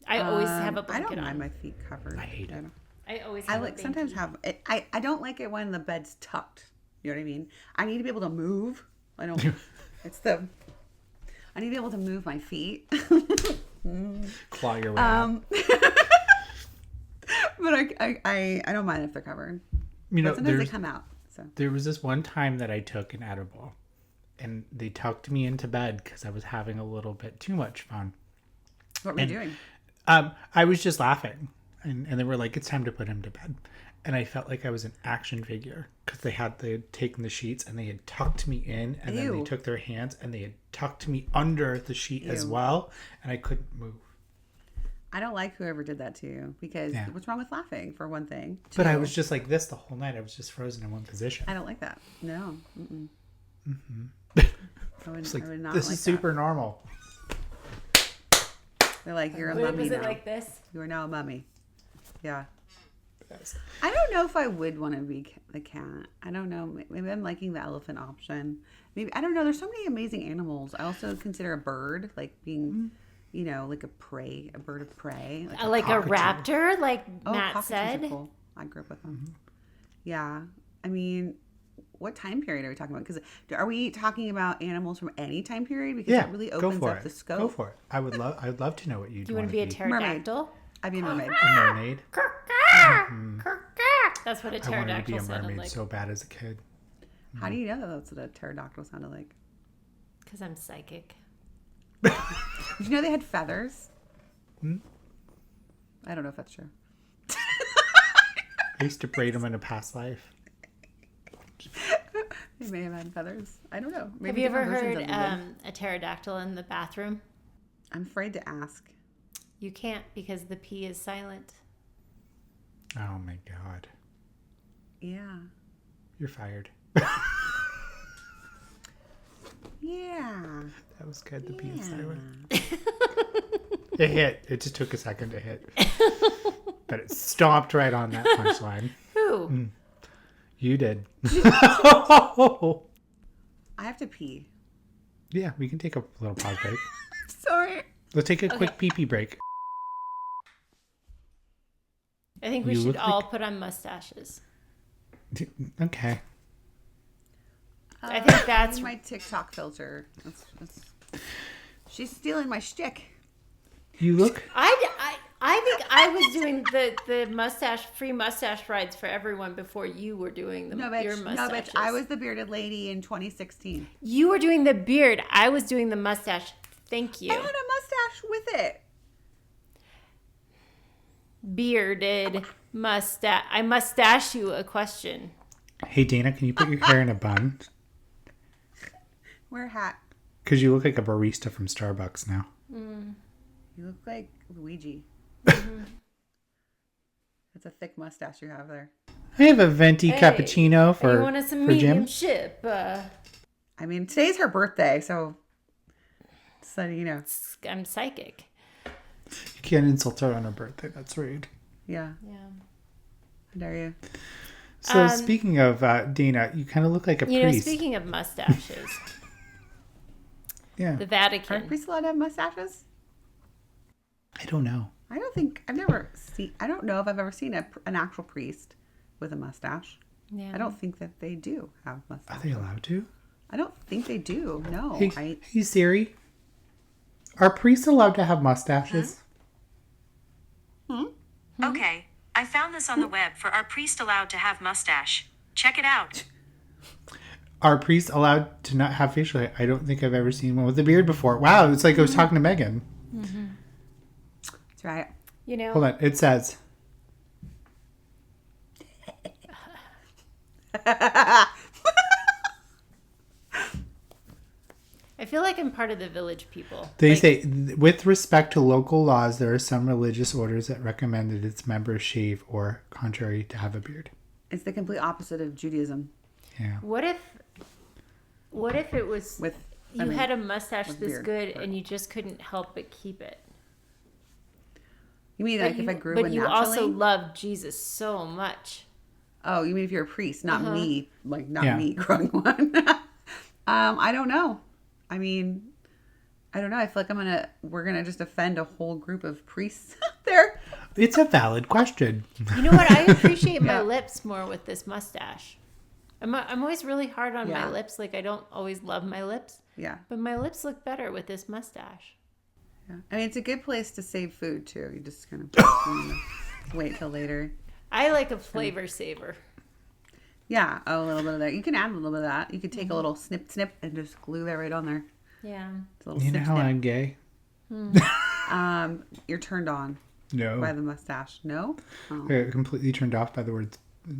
I always have a I blanket don't mind on. my feet covered. I hate it. I always I have like a sometimes banky. have it. I don't like it when the bed's tucked. You know what I mean? I need to be able to move. I don't. It's the. I need to be able to move my feet. Claw your way out. But I don't mind if they're covered. You know, But sometimes they there's, come out. So there was this one time that I took an edible and they tucked me into bed because I was having a little bit too much fun. what were you doing? I was just laughing and they were like, it's time to put him to bed. And I felt like I was an action figure because they had taken the sheets and they had tucked me in and then they Ew. took their hands and they had tucked me under the sheet as Ew. well. And I couldn't move. I don't like whoever did that to you because Yeah. what's wrong with laughing for one thing? But I Two, was just like this the whole night. I was just frozen in one position. I don't like that. No. Mm-mm. It's like, I would not this like is super normal. that. They're like, you're a Wait, mummy was now. it like this? You are now a mummy. Yeah. Yes. I don't know if I would want to be the cat. I don't know. Maybe I'm liking the elephant option. Maybe I don't know. There's so many amazing animals. I also consider a bird like being, like a bird of prey. Like a cockatoo. raptor, like Matt cockatoos said. are cool. I grew up with them. Yeah. I mean, what time period are we talking about? Because are we talking about animals from any time period? Because Yeah, it really go opens for up it. the scope. Go for it. I'd love to know what you'd Do you want to be a pterodactyl? I'd be a mermaid. A mermaid. That's what a I wanted to be pterodactyl a sounded mermaid like. so bad as a kid. How do you know that that's what a pterodactyl sounded like? Because I'm psychic. Did you know they had feathers? Hmm? I don't know if that's true. I used to braid them in a past life. They may have had feathers. I don't know. Have Maybe you ever different versions heard of them did. a pterodactyl in the bathroom? I'm afraid to ask. You can't because the P is silent. Oh my god. Yeah. You're fired. Yeah. That was good. The being Yeah. silent. It hit. It just took a second to hit. But it stomped right on that punchline. Who? You did. I have to pee. Yeah, we can take a little pause break. Sorry. Let's take a quick pee-pee break. I think we You should look all put on mustaches. Okay. I think that's my TikTok filter. She's stealing my shtick. You look... I think I was doing the mustache free mustache rides for everyone before you were doing No, your bitch. No, mustaches. bitch. I was the bearded lady in 2016. You were doing the beard. I was doing the mustache. Thank you. I had a mustache with it. Bearded mustache. I mustache you a question. Hey, Dana, can you put your hair in a bun? Wear a hat. Because you look like a barista from Starbucks now. You look like Luigi. That's a thick mustache you have there. I have a venti Hey, cappuccino you wanted some for Jim. mediumship. I mean, today's her birthday, so you know. I'm psychic. can't insult her on her birthday. That's rude. Yeah. Yeah. How dare you? So speaking of Dana, you kind of look like a You know, priest. speaking of mustaches, Yeah. the Are Vatican. priests allowed to have mustaches? I don't know. I don't know if I've ever seen an actual priest with a mustache. Yeah. I don't think that they do have Are mustaches. they allowed to? I don't think they do. No. Hey, hey Siri. Are priests allowed to have mustaches? Okay, I found this on the web for Are Priests Allowed to Have Mustache? Check it out. Are priests allowed to not have facial hair? I don't think I've ever seen one with a beard before. Wow, it's like I was talking to Megan. That's right. You know, Hold on, it says. I feel like I'm part of the village people. They Like, say, with respect to local laws, there are some religious orders that recommend that its members shave or, contrary, to have a beard. It's the complete opposite of Judaism. Yeah. What if it was you had a mustache with this beard, good but- and you just couldn't help but keep it? You mean But like if I grew but one you naturally? also love Jesus so much. Oh, you mean if you're a priest, not me, like not Yeah. me growing one. I don't know. I mean, I don't know. I feel like we're gonna just offend a whole group of priests out there. It's a valid question. You know what? I appreciate my lips more with this mustache. I'm always really hard on my Yeah. lips. Like I don't always love my lips, Yeah. but my lips look better with this mustache. Yeah. I mean, it's a good place to save food too. You just kind of wait till later. I like a flavor saver. Yeah, a little bit of that. You can add a little bit of that. You could take a little snip and just glue that right on there. Yeah. It's a little You know snip, how snip. I'm gay? You're turned on No. by the mustache. No? Oh. I got completely turned off by the word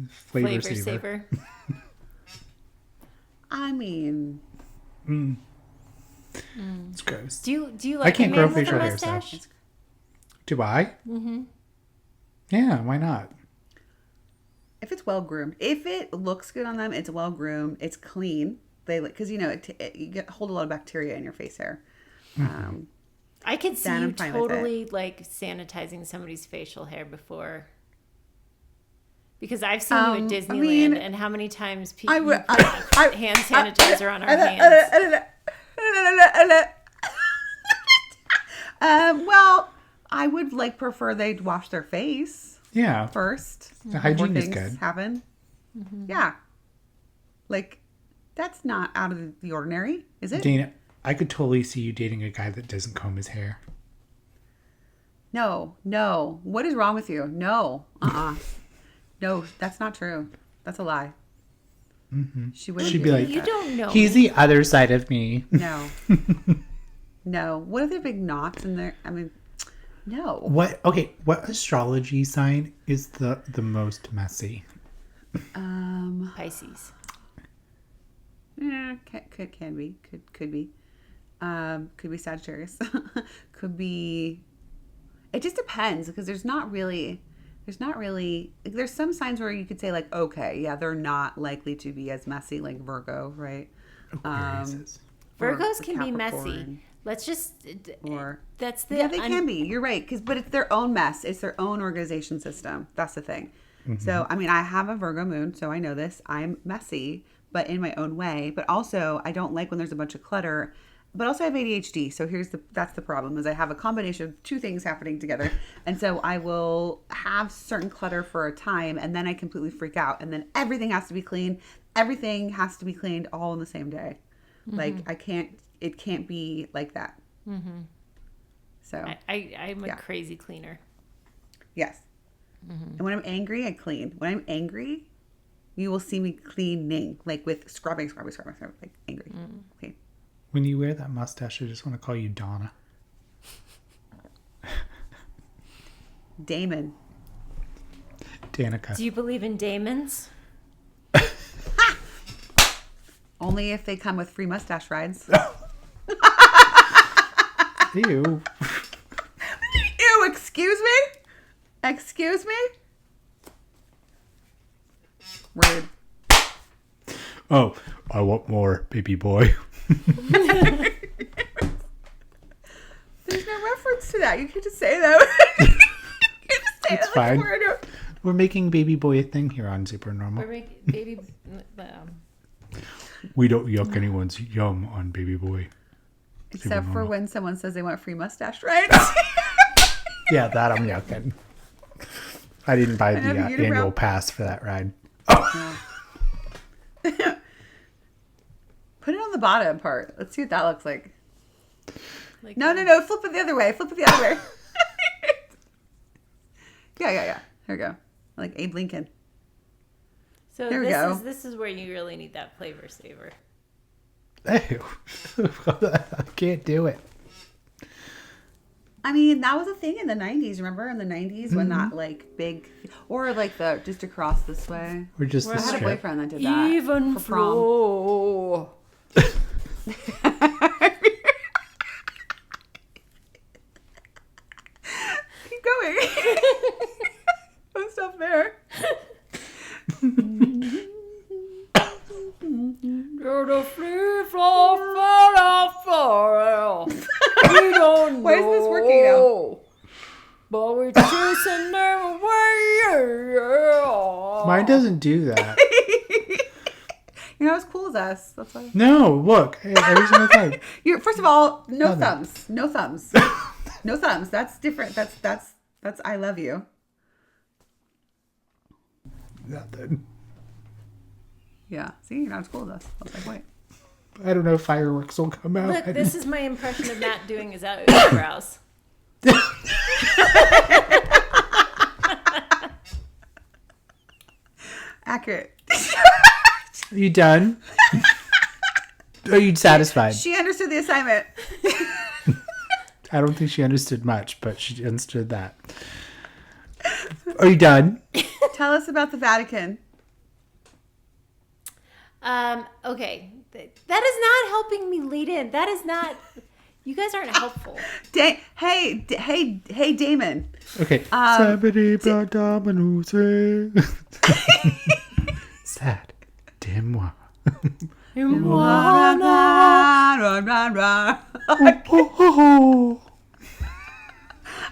flavor saver. Saver. I mean, It's gross. Do you like can't a grow man with a facial hair, so- mustache? Do I? Mm-hmm. Yeah, why not? if it's well groomed, if it looks good on them, it's well groomed, it's clean. They because you know you hold a lot of bacteria in your face hair. I could see Then you I'm fine with it. totally like sanitizing somebody's facial hair before. Because I've seen you at Disneyland, mean, and how many times people I would put hand sanitizer on our hands. Well, I would like prefer they'd wash their face Yeah. first. The hygiene is before things good. happen. Yeah, like that's not out of the ordinary, is it? Dana, I could totally see you dating a guy that doesn't comb his hair. No. What is wrong with you? No. No, that's not true. That's a lie. She wouldn't. She'd be like, You don't know. he's the other side of me. No. No. What if there are big knots in there? I mean, no. What astrology sign is the most messy? Pisces. Yeah, can be. Could be. Could be Sagittarius. Could be. It just depends because there's some signs where you could say like, okay, yeah, they're not likely to be as messy like Virgo, right? Aquarius is. Virgos or can be messy. Capricorn. Let's just. Or That's the. yeah, they can be. You're right, but it's their own mess. It's their own organization system. That's the thing. So I mean, I have a Virgo moon, so I know this. I'm messy, but in my own way. But also, I don't like when there's a bunch of clutter. But also, I have ADHD. So that's the problem is I have a combination of two things happening together, and so I will have certain clutter for a time, and then I completely freak out, and then everything has to be clean. Everything has to be cleaned all in the same day. Like I can't. It can't be like that. So I'm a crazy cleaner. yes. And when I'm angry, I clean. When I'm angry, you will see me cleaning, like with scrubbing, like angry. Okay. When you wear that mustache, I just want to call you Donna. Damon. Danica. Do you believe in daemons? Only if they come with free mustache rides. Ew. Ew, excuse me? Excuse me? Rude. Oh, I want more, baby boy. There's no reference to that. You can't just say that. You can't just say It's that like a fine. word. We're making baby boy a thing here on Super Normal. We're making baby. We don't yuck anyone's yum on baby boy. Except for when someone says they want free mustache rides. Yeah, that I'm yucking. I didn't buy the annual pass for that ride. Put it on the bottom part. Let's see what that looks like. No. Flip it the other way. Yeah. Here we go. Like Abe Lincoln. So There we go. This is where you really need that flavor saver. Ew. I can't do it. I mean, that was a thing in the 90s. Remember in the 90s when that like big, or like the just across this way. We're just I the had a strip. boyfriend that did that. Even for prom. flow. Keep going. Don't stop there. You're the free flow, we don't know. Why is this working now? But we're chasing them away. Mine doesn't do that. You're not as cool as us. That's why. No, look. Every single time. You're first of all, no Nothing. thumbs. No thumbs. No thumbs. That's different. That's I love you. Nothing. Yeah. See, you're not as cool as us. I was like, wait. I don't know if fireworks will come out. Look, this is my impression of Matt doing his eyebrows. Accurate. Are you done? Are you satisfied? She understood the assignment. I don't think she understood much, but she understood that. Are you done? Tell us about the Vatican. Okay. That is not helping me lead in. That is not. You guys aren't helpful. Hey, Damon. Okay. Somebody brought Domino's in. Sad. Dis-moi. Run, run, run, run. Oh.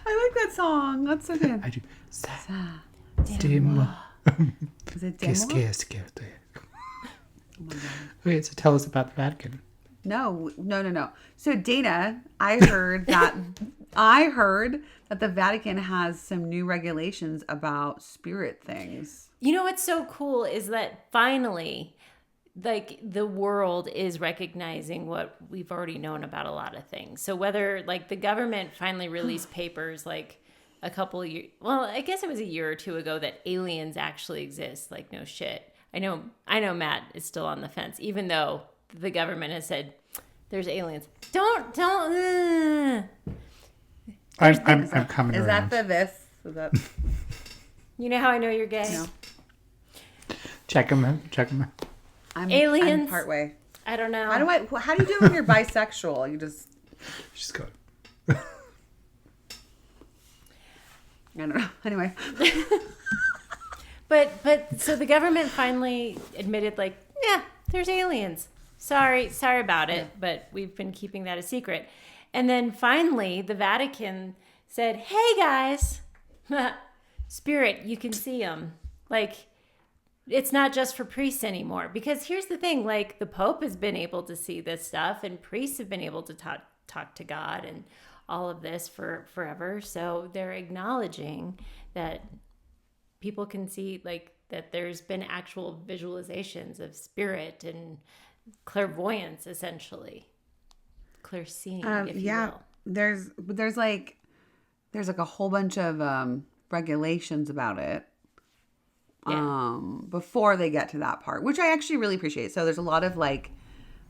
I like that song. That's so good. I do. Sad. Dis-moi. Is it Qu'est-ce Demo? que c'est? Okay, so tell us about the Vatican. No. So Dana, I heard that the Vatican has some new regulations about spirit things. You know what's so cool is that finally, like, the world is recognizing what we've already known about a lot of things. So whether, like, the government finally released papers, like, a couple of years, well, I guess it was a year or two ago, that aliens actually exist. Like, no shit. I know Matt is still on the fence, even though the government has said there's aliens. Don't. I'm coming Is around. that the this? Is that... You know how I know you're gay? No. Check them out. I'm Aliens. part way. I don't know. How do you do it when you're bisexual? You just Just go. I don't know. Anyway. But so the government finally admitted, like, yeah, there's aliens. Sorry about it, but we've been keeping that a secret. And then finally, the Vatican said, hey, guys, spirit, you can see them. Like, it's not just for priests anymore. Because here's the thing, like, the Pope has been able to see this stuff, and priests have been able to talk to God and all of this for forever. So they're acknowledging that people can see, like, that there's been actual visualizations of spirit and clairvoyance, essentially. Clairseeing, if you will. There's like a whole bunch of regulations about it. Yeah. Before they get to that part, which I actually really appreciate. So there's a lot of like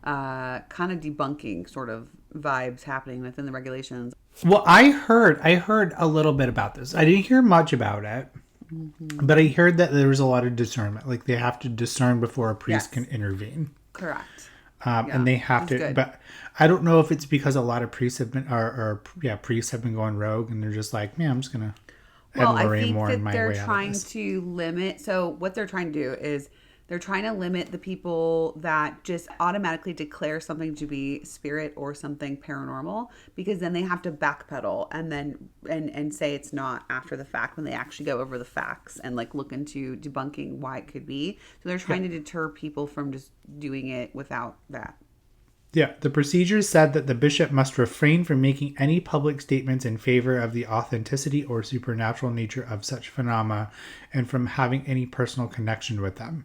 kind of debunking sort of vibes happening within the regulations. Well, I heard a little bit about this. I didn't hear much about it, but I heard that there was a lot of discernment. Like, they have to discern before a priest can intervene. Correct. And they have to, good. but I don't know if it's because a lot of priests have been, priests have been going rogue, and they're just like, man, I'm just gonna. Well, I Lorraine think Moore in that my they're way out of trying this. to limit. So what they're trying to do is They're trying to limit the people that just automatically declare something to be spirit or something paranormal, because then they have to backpedal and then and say it's not after the fact when they actually go over the facts and like look into debunking why it could be. So they're trying to deter people from just doing it without that. Yeah, the procedure said that the bishop must refrain from making any public statements in favor of the authenticity or supernatural nature of such phenomena and from having any personal connection with them.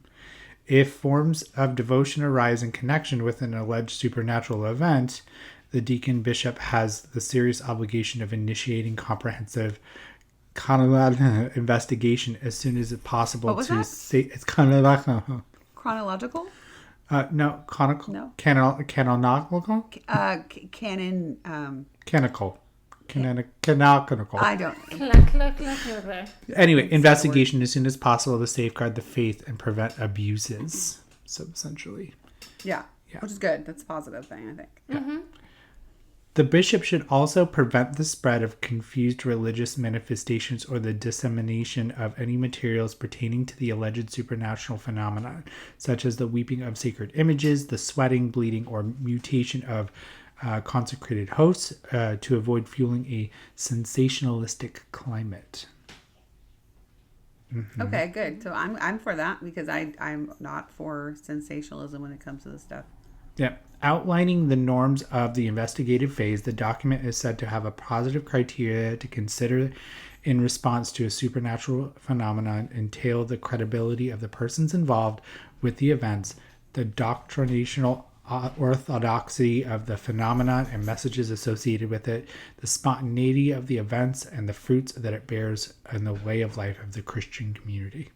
If forms of devotion arise in connection with an alleged supernatural event, the deacon bishop has the serious obligation of initiating comprehensive investigation as soon as it's possible. What was that? Say it's canonical. Chronological? No, conical. No. Canonical. Canon. Canonical. Canonical. I don't. Anyway, investigation as soon as possible to safeguard the faith and prevent abuses. So essentially, Yeah. Which is good. That's a positive thing, I think. the bishop should also prevent the spread of confused religious manifestations or the dissemination of any materials pertaining to the alleged supernatural phenomena, such as the weeping of sacred images, the sweating, bleeding, or mutation of consecrated hosts, to avoid fueling a sensationalistic climate. Okay, good. So I'm for that because I'm not for sensationalism when it comes to this stuff. Yeah. Outlining the norms of the investigative phase, the document is said to have a positive criteria to consider in response to a supernatural phenomenon, entail the credibility of the persons involved with the events, the doctrinational orthodoxy of the phenomenon and messages associated with it, the spontaneity of the events, and the fruits that it bears in the way of life of the Christian community.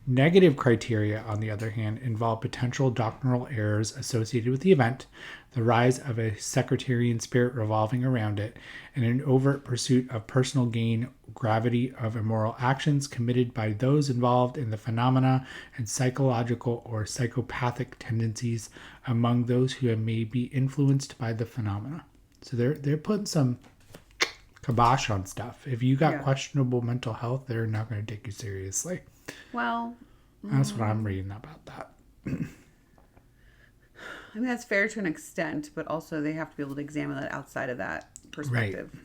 Negative criteria, on the other hand, involve potential doctrinal errors associated with the event, the rise of a sectarian spirit revolving around it, and an overt pursuit of personal gain, gravity of immoral actions committed by those involved in the phenomena, and psychological or psychopathic tendencies among those who may be influenced by the phenomena. So they're putting some kibosh on stuff. If you got questionable mental health, they're not going to take you seriously. Well, that's what I'm reading about that. I mean, that's fair to an extent, but also they have to be able to examine that outside of that perspective. Right.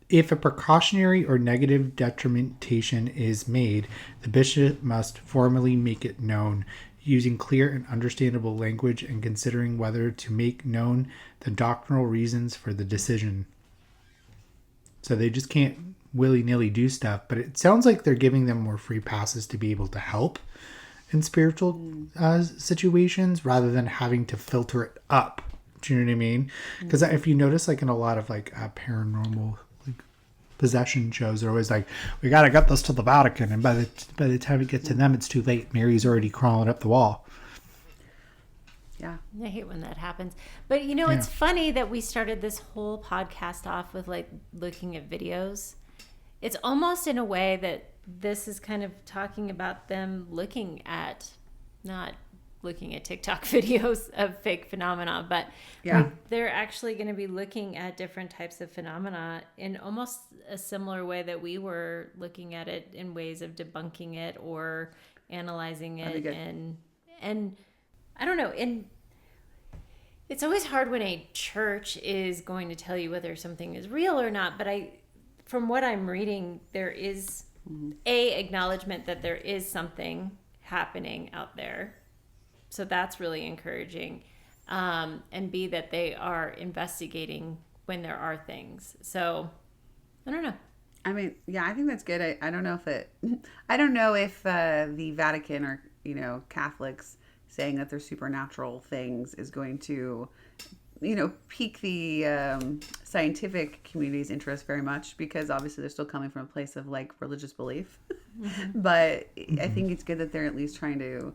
If a precautionary or negative determination is made, the bishop must formally make it known, using clear and understandable language and considering whether to make known the doctrinal reasons for the decision. So they just can't willy-nilly do stuff, but it sounds like they're giving them more free passes to be able to help in spiritual situations rather than having to filter it up. Do you know what I mean? Because if you notice, like in a lot of like paranormal like possession shows, they're always like, we gotta get this to the Vatican, and by the time it gets to them, it's too late. Mary's already crawling up the wall. Yeah. I hate when that happens. But you know, it's funny that we started this whole podcast off with like looking at videos. It's almost in a way that this is kind of talking about them looking at, not looking at TikTok videos of fake phenomena, but they're actually going to be looking at different types of phenomena in almost a similar way that we were looking at it in ways of debunking it or analyzing it. And I don't know. And it's always hard when a church is going to tell you whether something is real or not. But from what I'm reading, there is a acknowledgement that there is something happening out there. So that's really encouraging. And B, that they are investigating when there are things. So I don't know. I mean, yeah, I think that's good. I don't know if the Vatican or, Catholics saying that they're supernatural things is going to, pique the scientific community's interest very much, because obviously they're still coming from a place of like religious belief. But I think it's good that they're at least trying to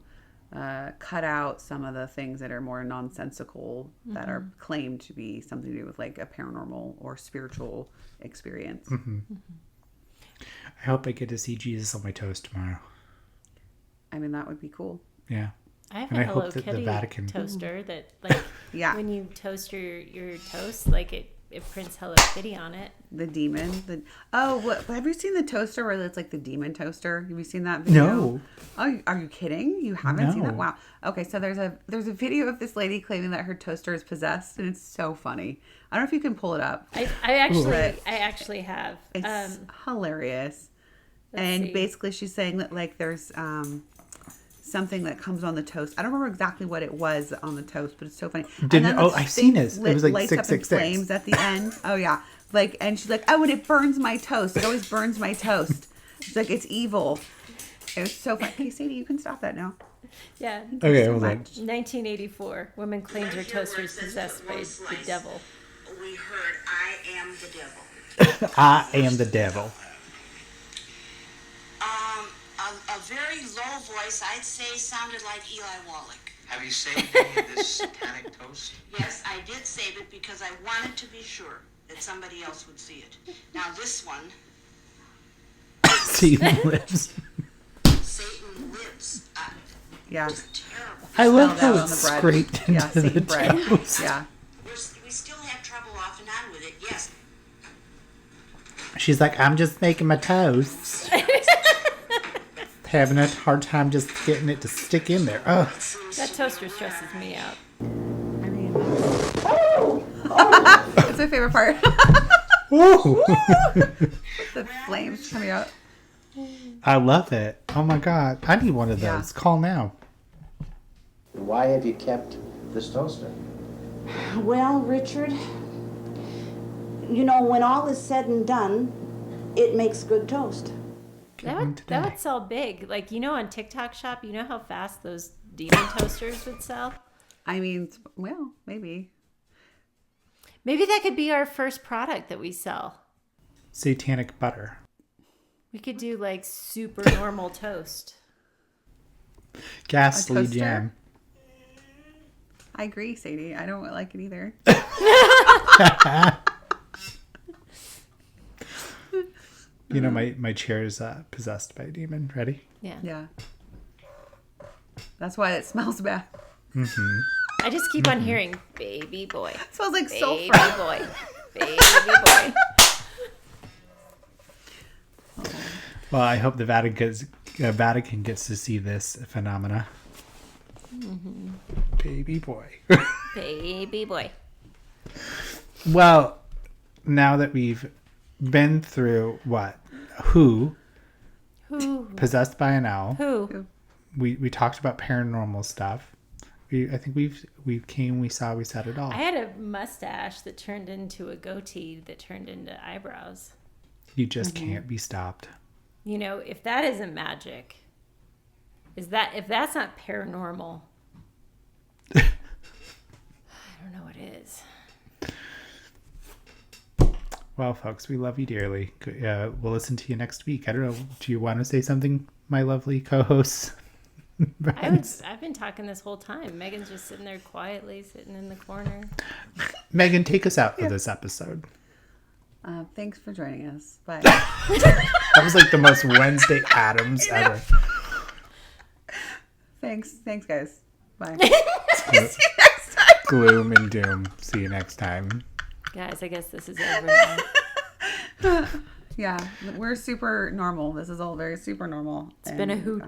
cut out some of the things that are more nonsensical that are claimed to be something to do with like a paranormal or spiritual experience. I hope I get to see Jesus on my toast tomorrow. I mean, that would be cool. Yeah. I have And a I hope Hello that the Kitty Vatican toaster that, like, Yeah. when you toast your toast, like if Prince Hello Kitty on it. The demon. What? Have you seen the toaster where it's like the demon toaster? Have you seen that video? No. Oh, are you kidding? You haven't seen that? No. Wow. Okay, so there's a video of this lady claiming that her toaster is possessed, and it's so funny. I don't know if you can pull it up. I actually have. It's hilarious. Let's And see. basically, she's saying that like there's something that comes on the toast. I don't remember exactly what it was on the toast, but it's so funny. I've seen it. It was like lights up in 666. flames at the end. Oh yeah, like, and she's like, oh, and it burns my toast. It always burns my toast. She's like, it's evil. It was so funny. Hey, Sadie, you can stop that now. Yeah. Okay, hold on. 1984. Woman claims her toaster is possessed by the devil. We heard, I am the devil. I am the devil. A very low voice, I'd say, sounded like Eli Wallach. Have you saved any of this satanic toast? Yes, I did save it because I wanted to be sure that somebody else would see it. Now this one, Satan lives. Satan lives. Yeah, Terrible. I love Smell how that it's on the bread. scraped Yeah, into the Satan bread. toast. Yeah, We still have trouble off and on with it, yes. She's like, I'm just making my toast. Having a hard time just getting it to stick in there. Oh, That toaster stresses me out. I mean, that's my favorite part. Ooh. The flames coming out. I love it. Oh my god, I need one of those. Yeah. Call now. Why have you kept this toaster? Well, Richard, you know, when all is said and done, it makes good toast. That one would, today. that would sell big. Like, you know, on TikTok Shop, you know how fast those demon toasters would sell? I mean, well, maybe. Maybe that could be our first product that we sell. Satanic butter. We could do like super normal toast. Ghastly toaster? jam. I agree, Sadie. I don't like it either. You know, my chair is possessed by a demon. Ready? Yeah. Yeah. That's why it smells bad. I just keep on hearing baby boy. It smells like Baby sulfur. boy. Baby boy. Well, I hope the Vatican gets to see this phenomena. Baby boy. Baby boy. Well, now that we've been through what? Who? Possessed by an owl. Who? We talked about paranormal stuff. I think we came, we saw, we said it all. I had a mustache that turned into a goatee that turned into eyebrows. You just can't be stopped. You know, if that isn't magic, if that's not paranormal, I don't know what is. Well, folks, we love you dearly. We'll listen to you next week. I don't know. Do you want to say something, my lovely co-hosts? I've been talking this whole time. Megan's just sitting there quietly, sitting in the corner. Megan, take us out for this episode. Thanks for joining us. Bye. That was like the most Wednesday Addams ever. Thanks, guys. Bye. Gloom and doom. See you next time. Guys, I guess this is over now. Yeah, we're super normal. This is all very super normal. It's been a hoot.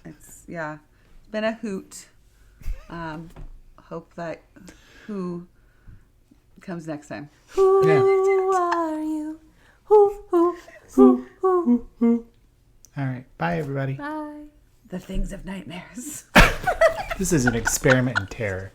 It's been a hoot. Hope that who comes next time. Who are you? Who? All right. Bye, everybody. Bye. The things of nightmares. This is an experiment in terror.